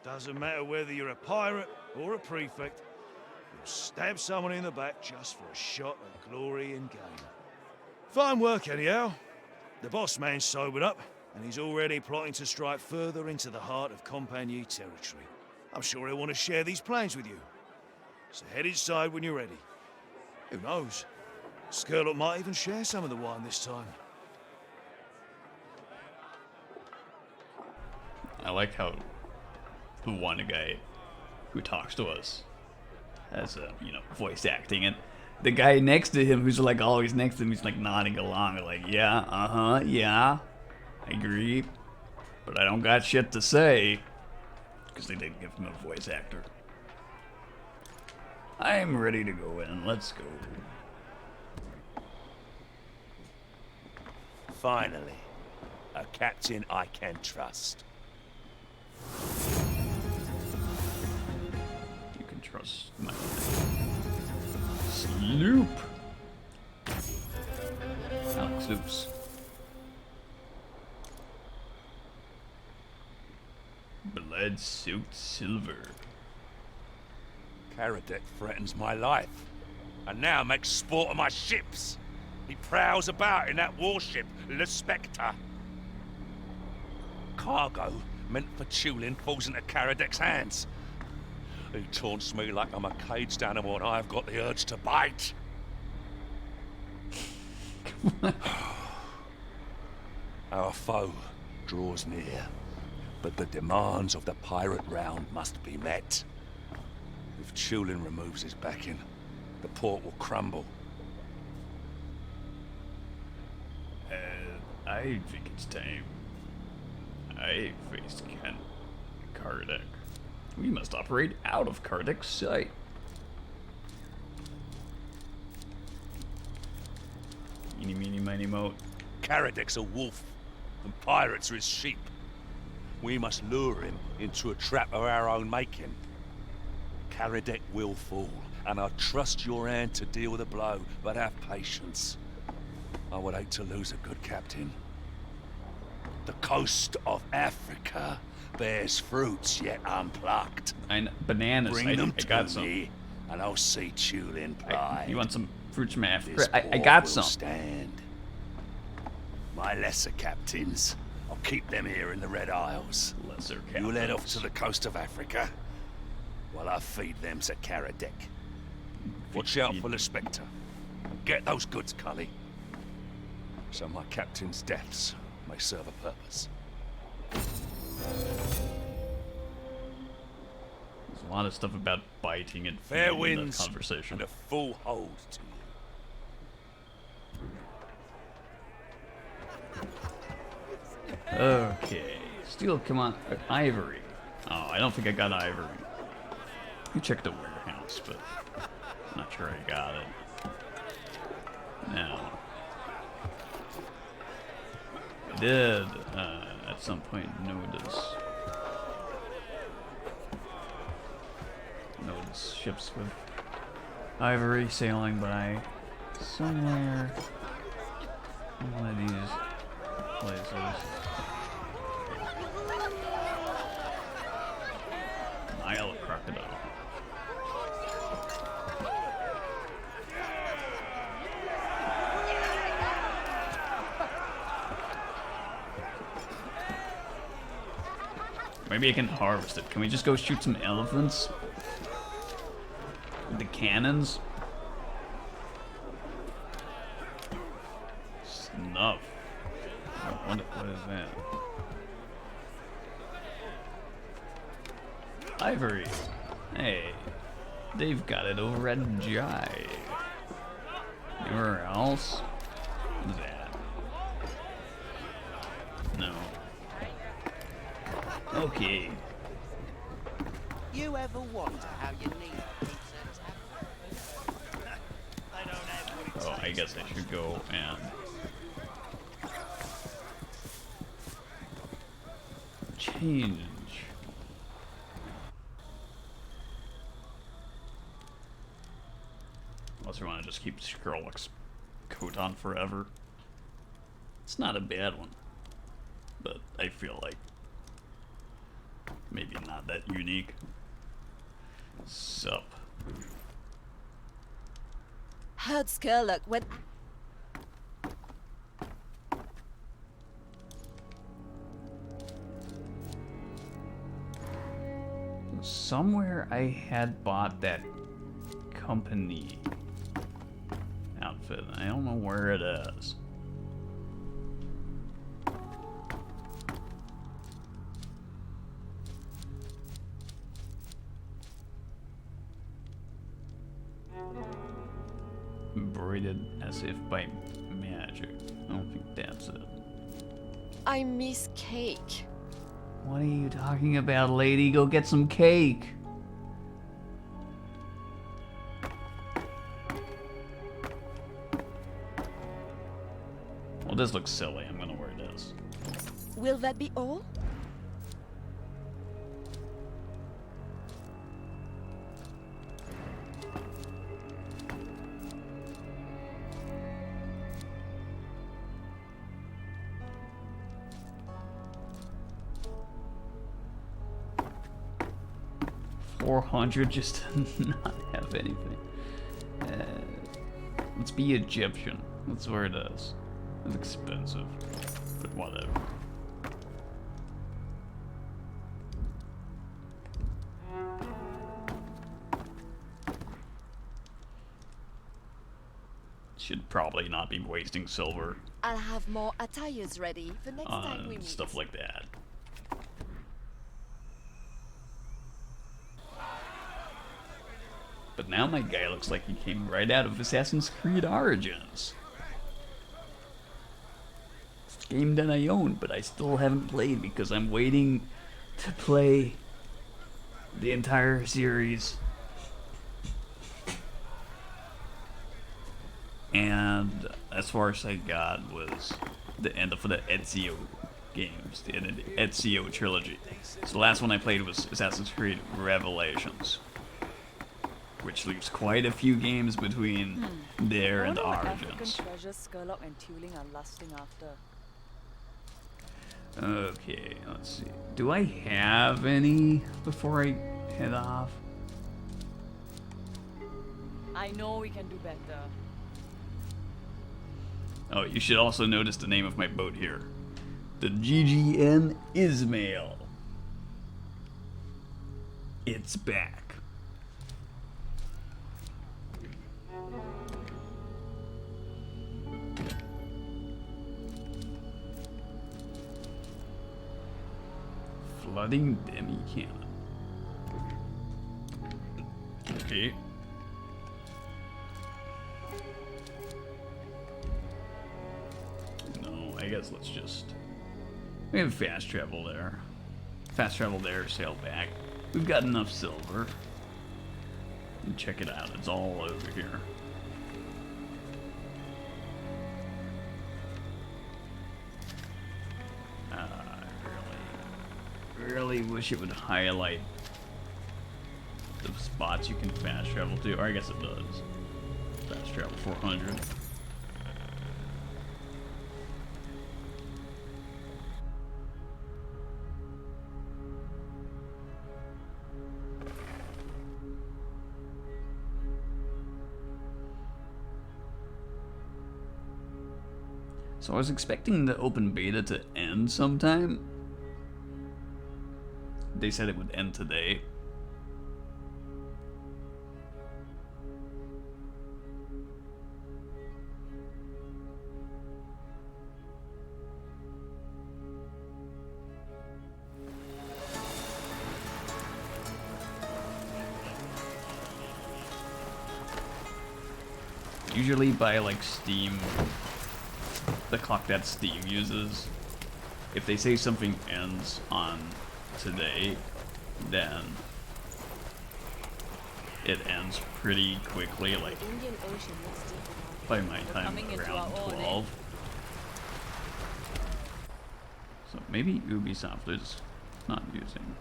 Doesn't matter whether you're a pirate or a prefect, you'll stab someone in the back just for a shot at glory and gain. Fine work, anyhow. The boss man's sobered up, and he's already plotting to strike further into the heart of Compagnie territory. I'm sure he'll want to share these plans with you. So head inside when you're ready. Who knows? Skurlock might even share some of the wine this time. I like how the one guy who talks to us has voice acting, and the guy next to him who's like always next to him, he's like nodding along, like, yeah, yeah, I agree, but I don't got shit to say, because they didn't give him a voice actor. I'm ready to go in. Let's go. Finally, a captain I can trust. You can trust my sloop. Alex Sloops. Blood soaked silver. Karadec threatens my life, and now makes sport of my ships. He prowls about in that warship, Le Spectre. Cargo meant for Tulin falls into Karadec's hands. He taunts me like I'm a caged animal and I've got the urge to bite. Our foe draws near, but the demands of the pirate round must be met. If Tulin removes his backing, the port will crumble. I think it's time I faced Karadec. We must operate out of Karadec's sight. Eeny, meeny, miny, moe. Karadec's a wolf, and pirates are his sheep. We must lure him into a trap of our own making. Karadec will fall, and I trust your hand to deal the blow, but have patience. I would hate to lose a good captain. The coast of Africa bears fruits yet unplucked. Bananas. Bring I them got to some. me, and I'll see Tulin pride. You want some fruits from Africa? This I port got will some. Stand. My lesser captains, I'll keep them here in the Red Isles. Lesser captains. You head off to the coast of Africa, while I feed them to Karadec. Watch out for the Spectre. Get those goods, Cully, so my captain's deaths may serve a purpose. There's a lot of stuff about biting and Fair feeding in that winds conversation. and a full hold to you. Okay. Steel, come on. Ivory. Oh, I don't think I got ivory. You checked the warehouse, but I'm not sure I got it. Now, I did at some point notice ships with ivory sailing by somewhere in one of these places. Nile crocodile. Maybe I can harvest it. Can we just go shoot some elephants? With the cannons? Snuff. What is that? Ivory. Hey, they've got it over at Jai. Anywhere else? What is that? No. Okay. You ever wonder how you need Oh, I guess I should go and change. Unless we want to just keep Sherlock's coat on forever. It's not a bad one, but I feel like maybe not that unique. Sup. Heard Skurlock went. Somewhere I had bought that company outfit. I don't know where it is. destroyed it as if by magic. I don't think that's it. I miss cake. What are you talking about, lady? Go get some cake. Well, this looks silly. I'm gonna wear this. Will that be all? $400 just to not have anything. Let's be Egyptian. That's where it is. It's expensive, but whatever. Should probably not be wasting silver I'll have more attires ready for next time we on meet. stuff like that. But now my guy looks like he came right out of Assassin's Creed Origins. It's a game that I own, but I still haven't played because I'm waiting to play the entire series. And as far as I got was the end of the Ezio games, the Ezio trilogy. So the last one I played was Assassin's Creed Revelations, which leaves quite a few games between there and Origins. Treasures Skurlock and Tuling are lusting after. Okay, let's see. Do I have any before I head off? I know we can do better. Oh, you should also notice the name of my boat here. The GGN Ismail. It's back. Flooding demi cannon. Okay. No, I guess let's just... We have fast travel there. Fast travel there, sail back. We've got enough silver. And check it out, it's all over here. I really wish it would highlight the spots you can fast travel to, or I guess it does. Fast travel 400. So I was expecting the open beta to end sometime. They said it would end today. Usually by like Steam, the clock that Steam uses, if they say something ends on today, then it ends pretty quickly, like by my time around 12. So maybe Ubisoft is not using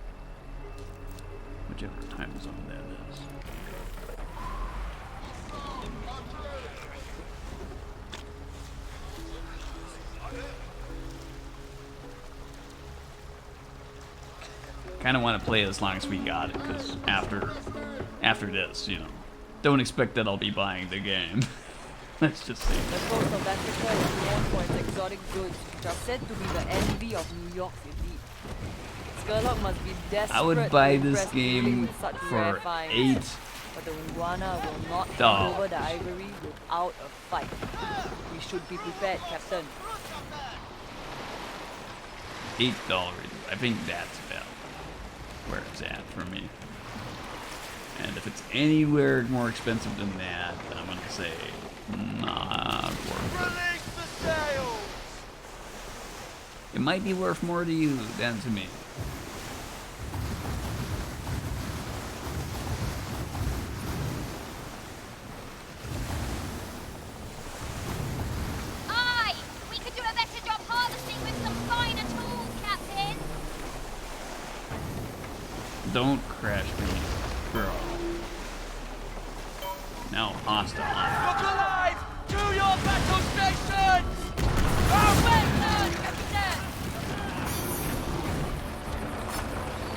whichever time zone that is. Kind of want to play it as long as we got it, because after this, you know, don't expect that I'll be buying the game. Let's just see. The coast of Africa is known for its exotic goods, which are said to be the envy of New York's elite. Skurlock must be desperate I would buy to this impress Tuling game with such rare for finds. $8. But the Iguana will not hand Oh. over the ivory without a fight. We should be prepared, Captain. $8. I think that's about where it's at for me. And if it's anywhere more expensive than that, then I'm gonna say Not worth Release the sails! it. It might be worth more to you than to me. Aye! We could do a better job harvesting with some finer tools, Captain! Don't crash me, girl. Now hostile. Look alive! To your battle stations!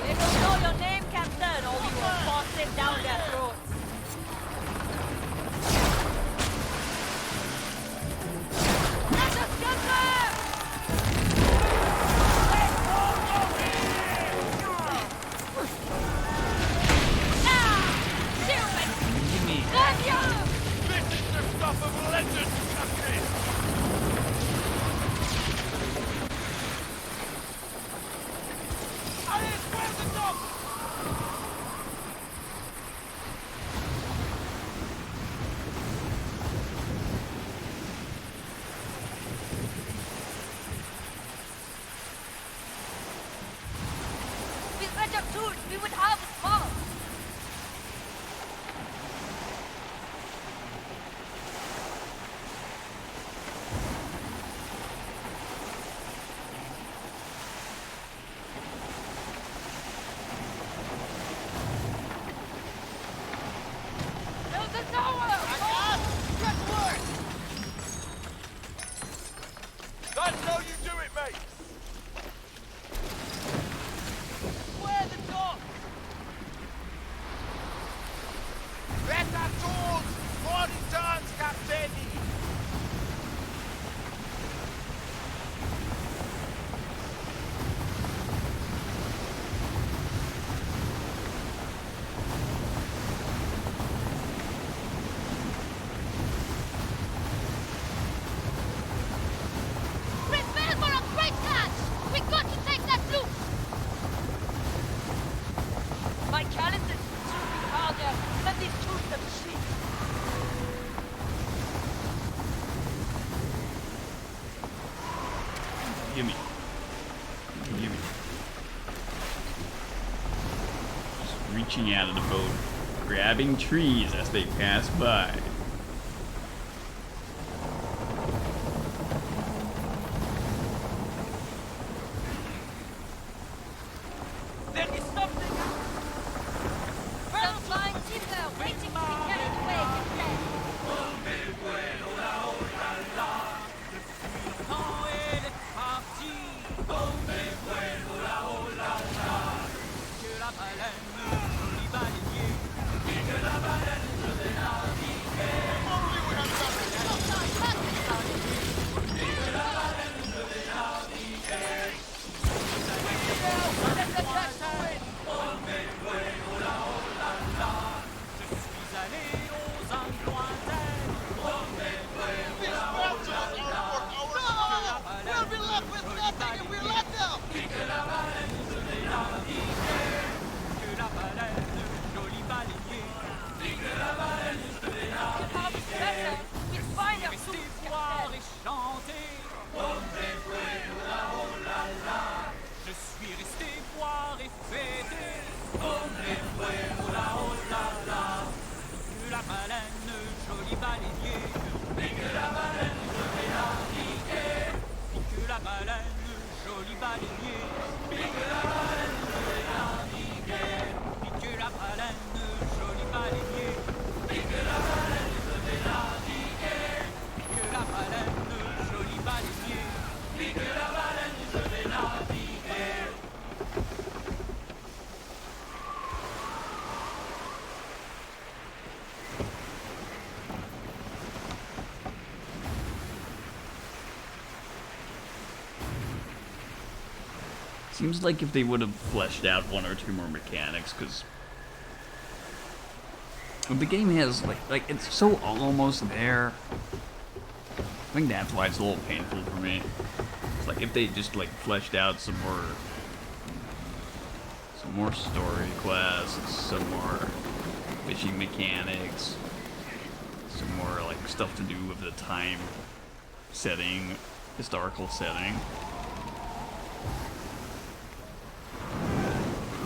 They don't know your name, Captain, or we will force it down their throats. Let us get there! Give me. This is the stuff of legend, Captain! Alice, where's the dog? With better tools, we would harvest more! Build the tower! That's how you do it, mate! Where the dog? Better tools! 40 tons, Captain! Prepare for a great catch! We got to take that loop! My calendars should be harder than these tools of shit. Gimme. Gimme. Just reaching out of the boat, grabbing trees as they pass by. There is something! Some flying timber waiting to be carried away instead! Quand elle est partie, que la baleine, joli baleinier, Only we had done it. je suis allé aux Indes lointaines, These mountains are for our que la We'll be left with nothing if we let them! que la baleine, joli baleinier, Harvest better with finer rester tools, voir Captain. et chanter. Je suis resté voir et fêter. Que la baleine, joli baleinier. Que la baleine, joli baleinier. Que la baleine, joli baleinier. Que la baleine, joli baleinier. Seems like if they would have fleshed out one or two more mechanics, because the game has like it's so almost there. I think that's why it's a little painful for me. It's like if they just like fleshed out some more story quests, some more fishing mechanics, some more like stuff to do with the time setting, historical setting.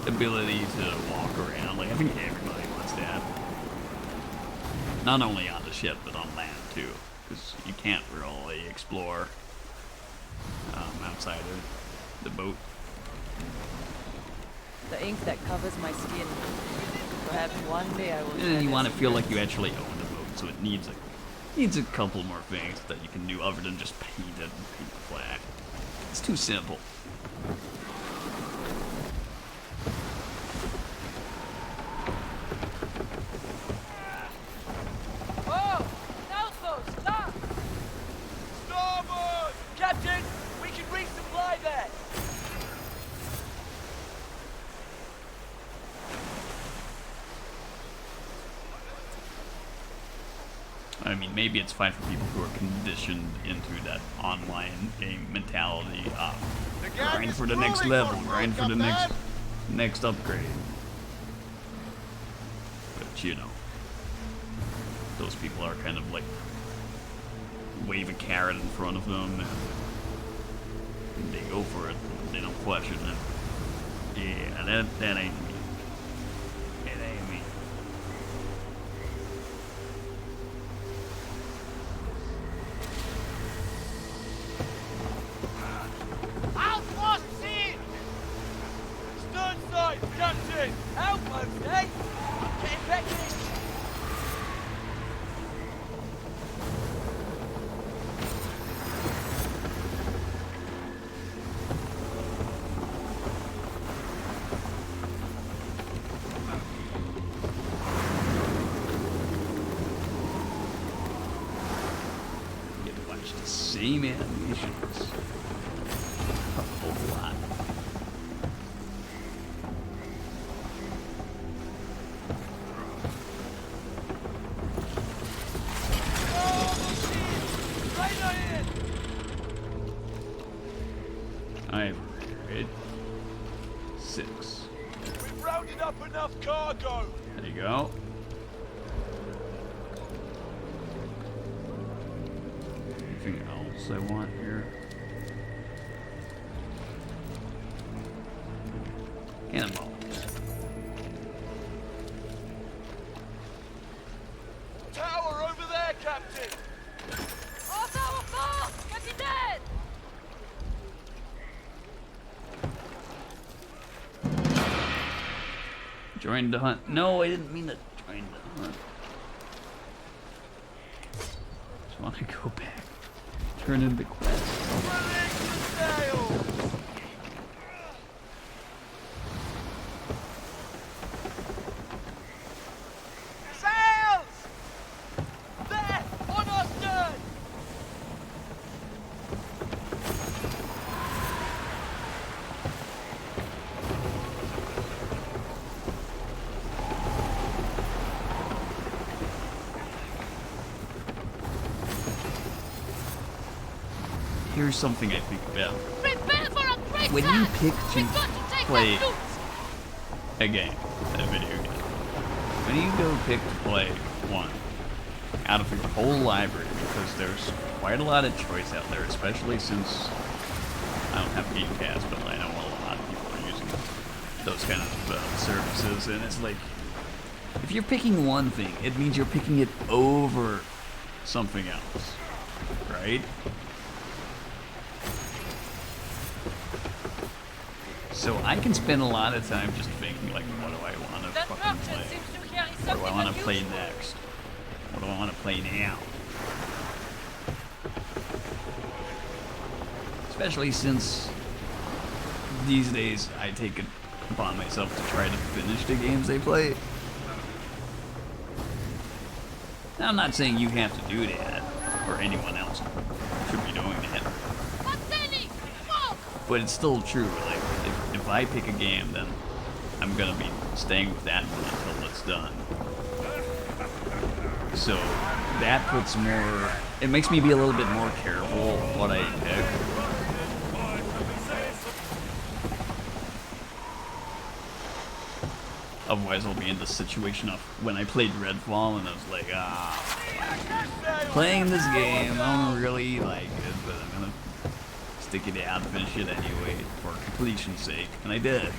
Ability to walk around, like I think everybody wants that. Not only on the ship, but on land too, because you can't really explore outside of the boat. The ink that covers my skin. Perhaps one day I will. And then you want to feel like you actually own the boat, so it needs a couple more things that you can do other than just paint it and paint the flag. It's too simple. Oh! Alphos, stop! Starboard! Captain, we can resupply that! I mean, maybe it's fine for people who are conditioned into that online game mentality of grind for the next level, grind for the next upgrade. But you know, those people are kind of like wave a carrot in front of them and they go for it. They don't question it. Yeah, that ain't me. It ain't me. Outpost in! Stern side, Captain! Outpost, eh? Getting back in! You get to watch the same animations a whole lot. I've read 6. We've rounded up enough cargo! There you go. Anything else I want here? Cannonballs. Tower over there, Captain! Oh, tower fall! Capitaine! Join the hunt. No, I didn't mean to join the hunt. Just want to go back. Turn in the quest. Sails! There! On our stern! Here's something I think about. Prepare for a great When you task! pick We've got to take play that loot! a game, a video game, when you go pick to play one out of your whole library, because there's quite a lot of choice out there, especially since I don't have Game Pass, but I know a lot of people are using those kind of services, and it's like, if you're picking one thing, it means you're picking it over something else, right? So I can spend a lot of time just thinking, like, what do I want to That fucking merchant play? seems to carry What do something I want to play unusual. next? What do I want to play now? Especially since these days I take it upon myself to try to finish the games they play. Now, I'm not saying you have to do that, or anyone else should be doing that. Martini! Smoke! But it's still true, like, if I pick a game, then I'm gonna be staying with that one until it's done. So, that puts more, it makes me be a little bit more careful what I pick. otherwise I'll be in the situation of when I played Redfall and I was like, playing this game, I don't really like it, but I'm gonna stick it out and finish it anyway for completion's sake, and I did.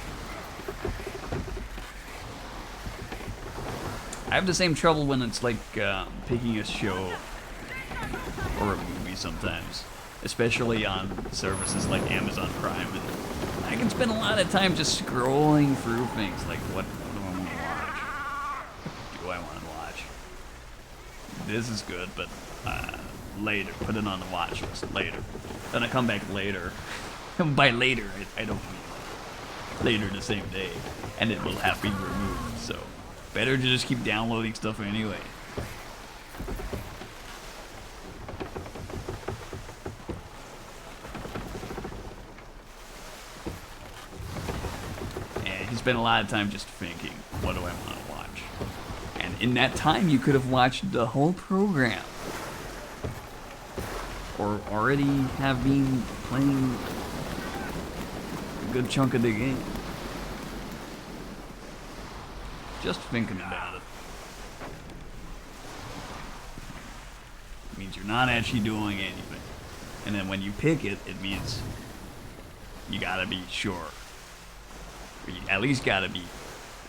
I have the same trouble when it's like picking a show or a movie sometimes, especially on services like Amazon Prime. And I can spend a lot of time just scrolling through things like, what do I want to watch? What do I want to watch? This is good, but later. Put it on the watch list later. Then I come back later. By later, I don't mean later the same day, and it will have been removed. So better to just keep downloading stuff anyway. And he spent a lot of time just thinking, what do I want to watch? And in that time, you could have watched the whole program. Or already have been playing a good chunk of the game. Just thinking about it. It means you're not actually doing anything. And then when you pick it, it means you gotta be sure. Or you at least gotta be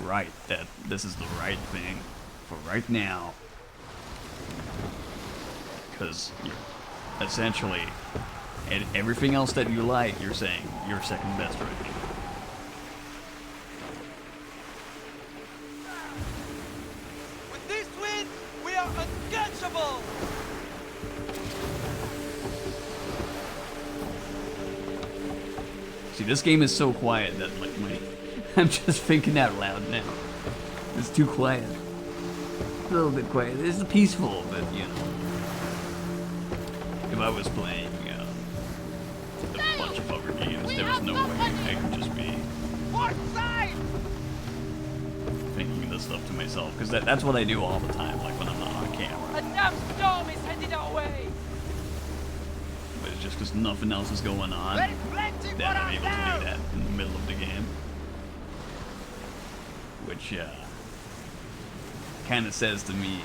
right that this is the right thing for right now. Because you're essentially, and everything else that you like, you're saying you're second best right now. With this win, we are uncatchable! See, this game is so quiet that like I'm just thinking out loud now. It's too quiet. A little bit quiet. It's peaceful, but you know. If I was playing a bunch of other games, there was no way I could just be thinking this stuff to myself, because that's what I do all the time, like when I'm not on camera. A damn storm is headed our way! But it's just because nothing else is going on that I'm able to do that in the middle of the game. Which kind of says to me,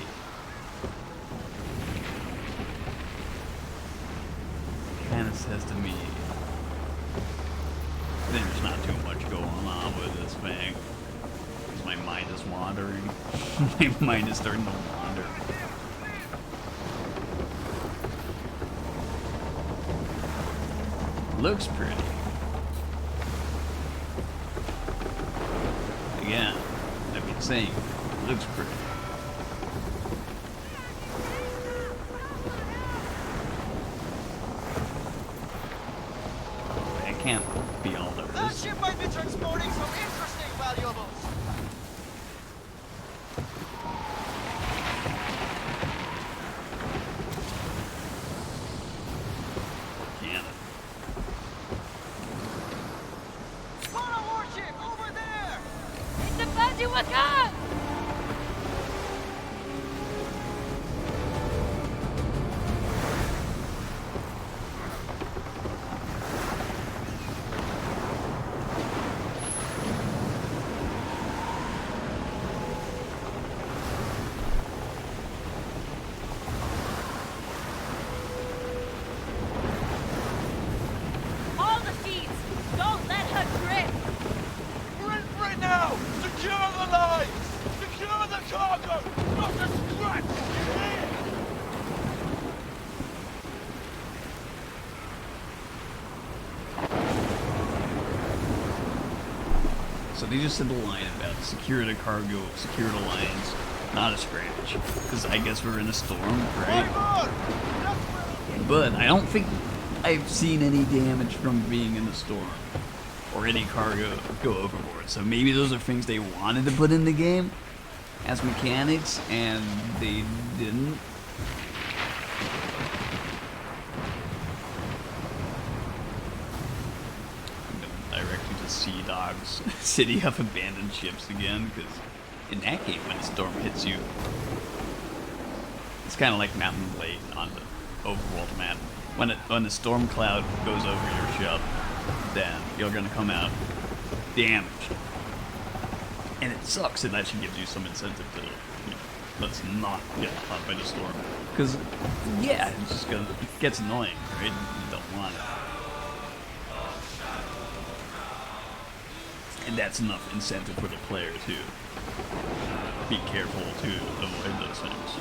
there's not too much going on with this thing. Because my mind is wandering. My mind is starting to wander. Looks pretty. Again, I've been saying, looks pretty. Can't be all there That is. ship might be transporting some interesting valuables. Can't. Spot a warship over there! It's a fuzzy wakan! So they just said the line about secure the cargo, secure the lines, not a scratch. Because I guess we're in a storm, right? But I don't think I've seen any damage from being in the storm. Or any cargo go overboard. So maybe those are things they wanted to put in the game as mechanics, and they didn't. Directly to Sea Dog's City of Abandoned Ships again, because in that game, when the storm hits you, it's kind of like Mountain Blade on the overworld map. When the storm cloud goes over your ship, then you're gonna come out damaged. And it sucks. It actually gives you some incentive to, let's not get caught by the storm. Because, yeah, it's just it gets annoying, right? You don't want it. And that's enough incentive for the player to be careful to avoid those things.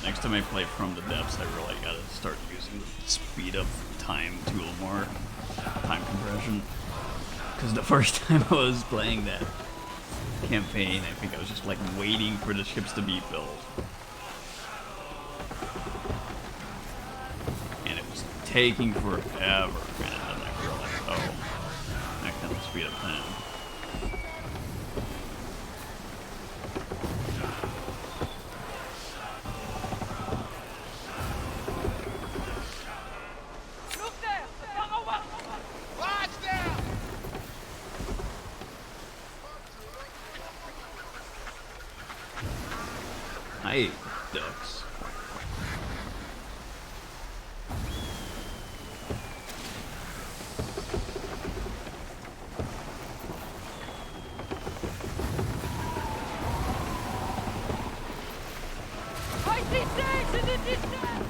Next time I play From the Depths, I really gotta start using the speed up time tool more, time compression. Because the first time I was playing that campaign, I think I was just like waiting for the ships to be built. And it was taking forever, and then I realized, oh, I can't speed up time. I hate ducks. I see things in the distance!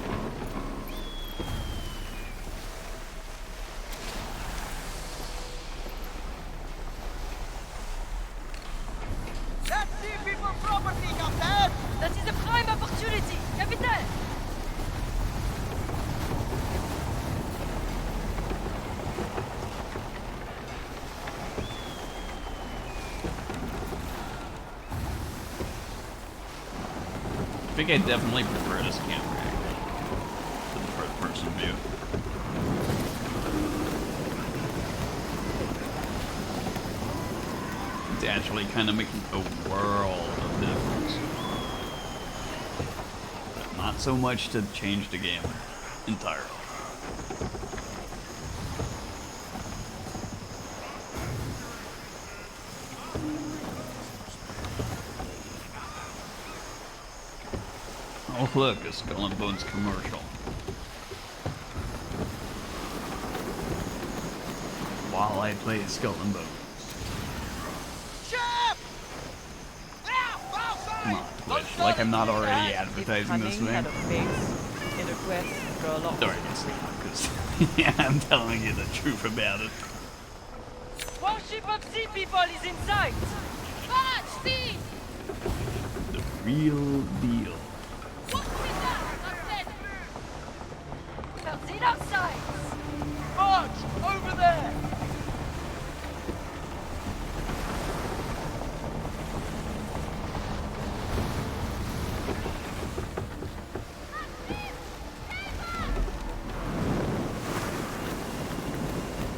Let's see people property, Captain! That is a prime opportunity, Captain! I think I definitely prefer this camera angle to the first-person view. It's actually kind of making a world of difference. But not so much to change the game entirely. Oh look, a Skull and Bones commercial. While I play Skull and Bones. Come on, Twitch, like I'm not already advertising this thing. Had a face in a quest for a lot. Sorry, it's because yeah, I'm telling you the truth about it. Warship of sea people is in sight! Watch, see! The real deal. What is that? Captain? That's in our sights! March! Over there!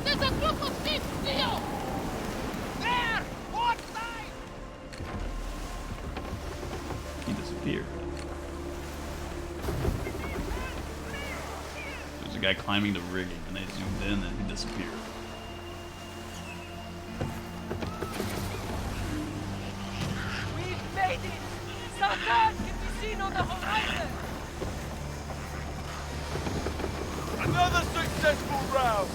There's a group of ships, Leo! There! What side? He disappeared. There's a guy climbing the rigging, and I zoomed in, and he disappeared. We've made it! Satan can be seen on the horizon! Another successful round!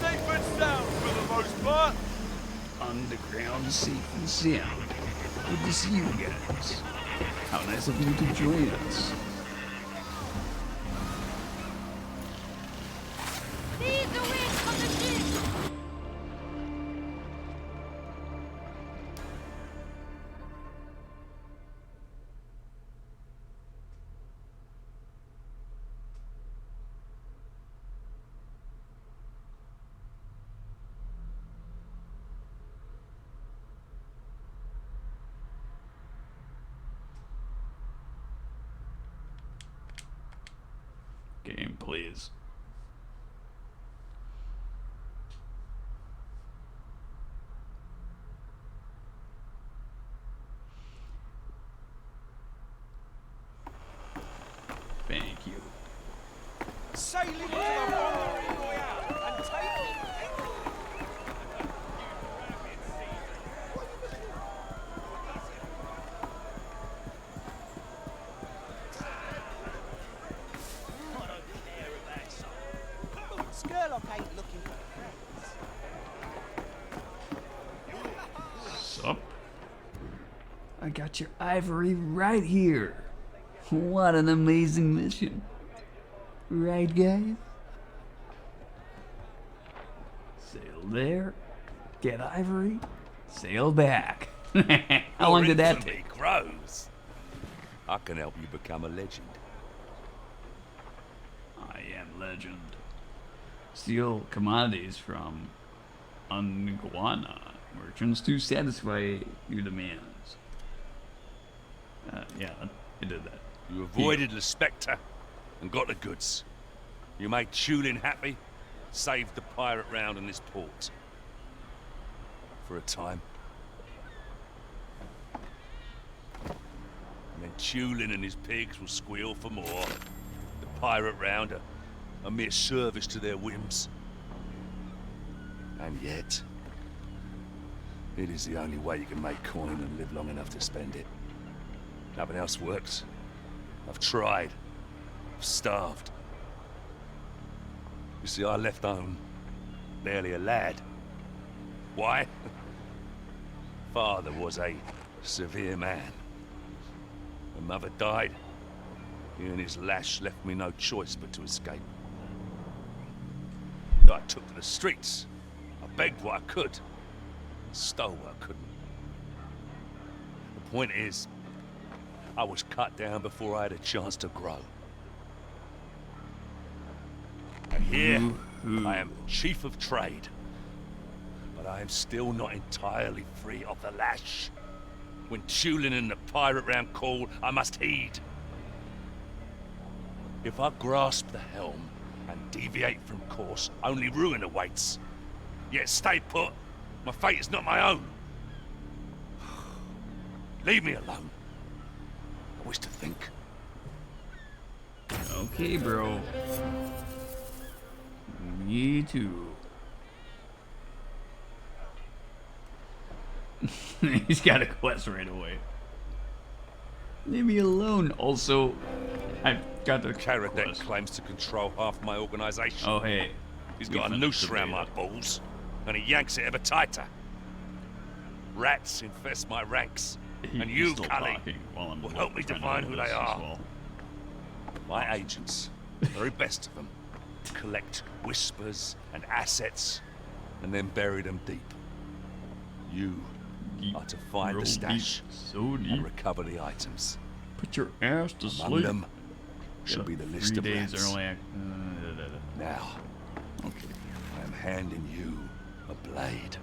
Safe and sound for the most part! Underground safe and sound. Good to see you guys. How nice of you to join us. See the wind from the ship! please. Thank you. Sailing to the Bonesy Royale and taking I don't care about some. Skurlock ain't looking for friends. Sup? I got your ivory right here. What an amazing mission. Right, guys? Sail there, get ivory, sail back. How long did that take? Grows. I can help you become a legend. I am legend. Steal commodities from Unguana merchants to satisfy your demands. Yeah, I did that. You avoided the Spectre and got the goods. You made Tulin happy, saved the pirate round in this port. For a time. And then Tulin and his pigs will squeal for more. The pirate round a mere service to their whims. And yet, it is the only way you can make coin and live long enough to spend it. Nothing else works. I've tried. I've starved. You see, I left home barely a lad. Why? Father was a severe man. When mother died, he and his lash left me no choice but to escape. I took to the streets. I begged what I could. Stole what I couldn't. The point is, I was cut down before I had a chance to grow. And here, I am chief of trade. But I am still not entirely free of the lash. When Tulin and the pirate round call, I must heed. If I grasp the helm and deviate from course, only ruin awaits. Yet stay put. My fate is not my own. Leave me alone. I wish to think. Okay, bro. Me too. He's got a quest right away. Leave me alone. Also, I've got the Karadek claims to control half my organization. Oh, hey. He's got a noose around my balls, and he yanks it ever tighter. Rats infest my ranks, and you, Skully, will help me define who they are. Well. My agents, the very best of them, collect whispers and assets, and then bury them deep. You are to find the stash and recover the items. Put your ass to Among sleep. them should be the list of 3 days rats. early. Now, I am handing you a blade.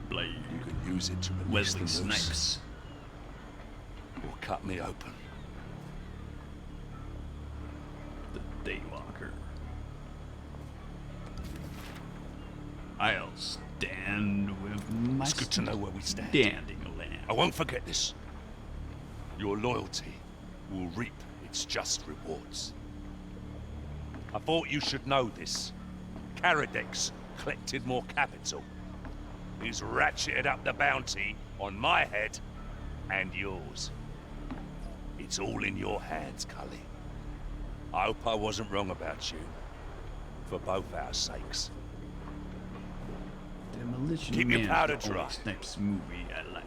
Blade. You can use it to release Wesley the noose, Snipes. or cut me open. The Daywalker. I'll stand with my It's good to know where we stand. standing land. I won't forget this. Your loyalty will reap its just rewards. I thought you should know this. Karadek's collected more capital. He's ratcheted up the bounty on my head and yours. It's all in your hands, Cully. I hope I wasn't wrong about you. For both our sakes. Demolition Keep your Man powder is the dry. only Snipes movie I like.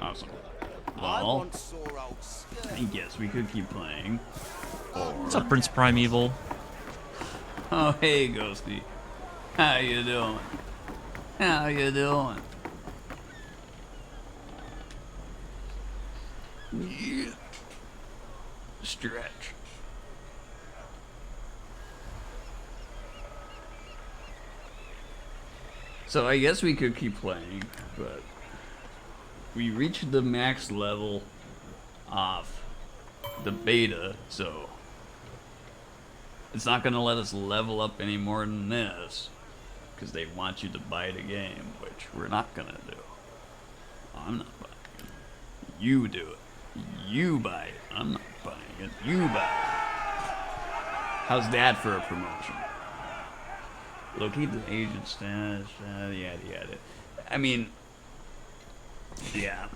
Awesome. I Well, want sore old skirt. I guess we could keep playing. What's up, Prince Primeval? Oh, hey, Ghosty. How you doing? How you doing? Yeah. Stretch. So I guess we could keep playing, but we reached the max level of the beta, so it's not gonna let us level up any more than this, because they want you to buy the game, which we're not gonna do. I'm not buying it. You do it. You buy it. I'm not buying it. You buy it. How's that for a promotion? Locate the agent stash, yada yada. I mean, yeah.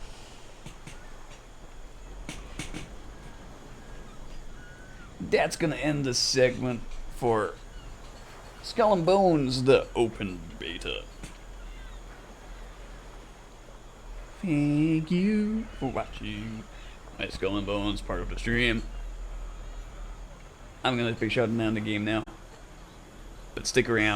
That's gonna end this segment for Skull and Bones, the open beta. Thank you for watching my Skull and Bones part of the stream. I'm gonna be shutting down the game now, but stick around.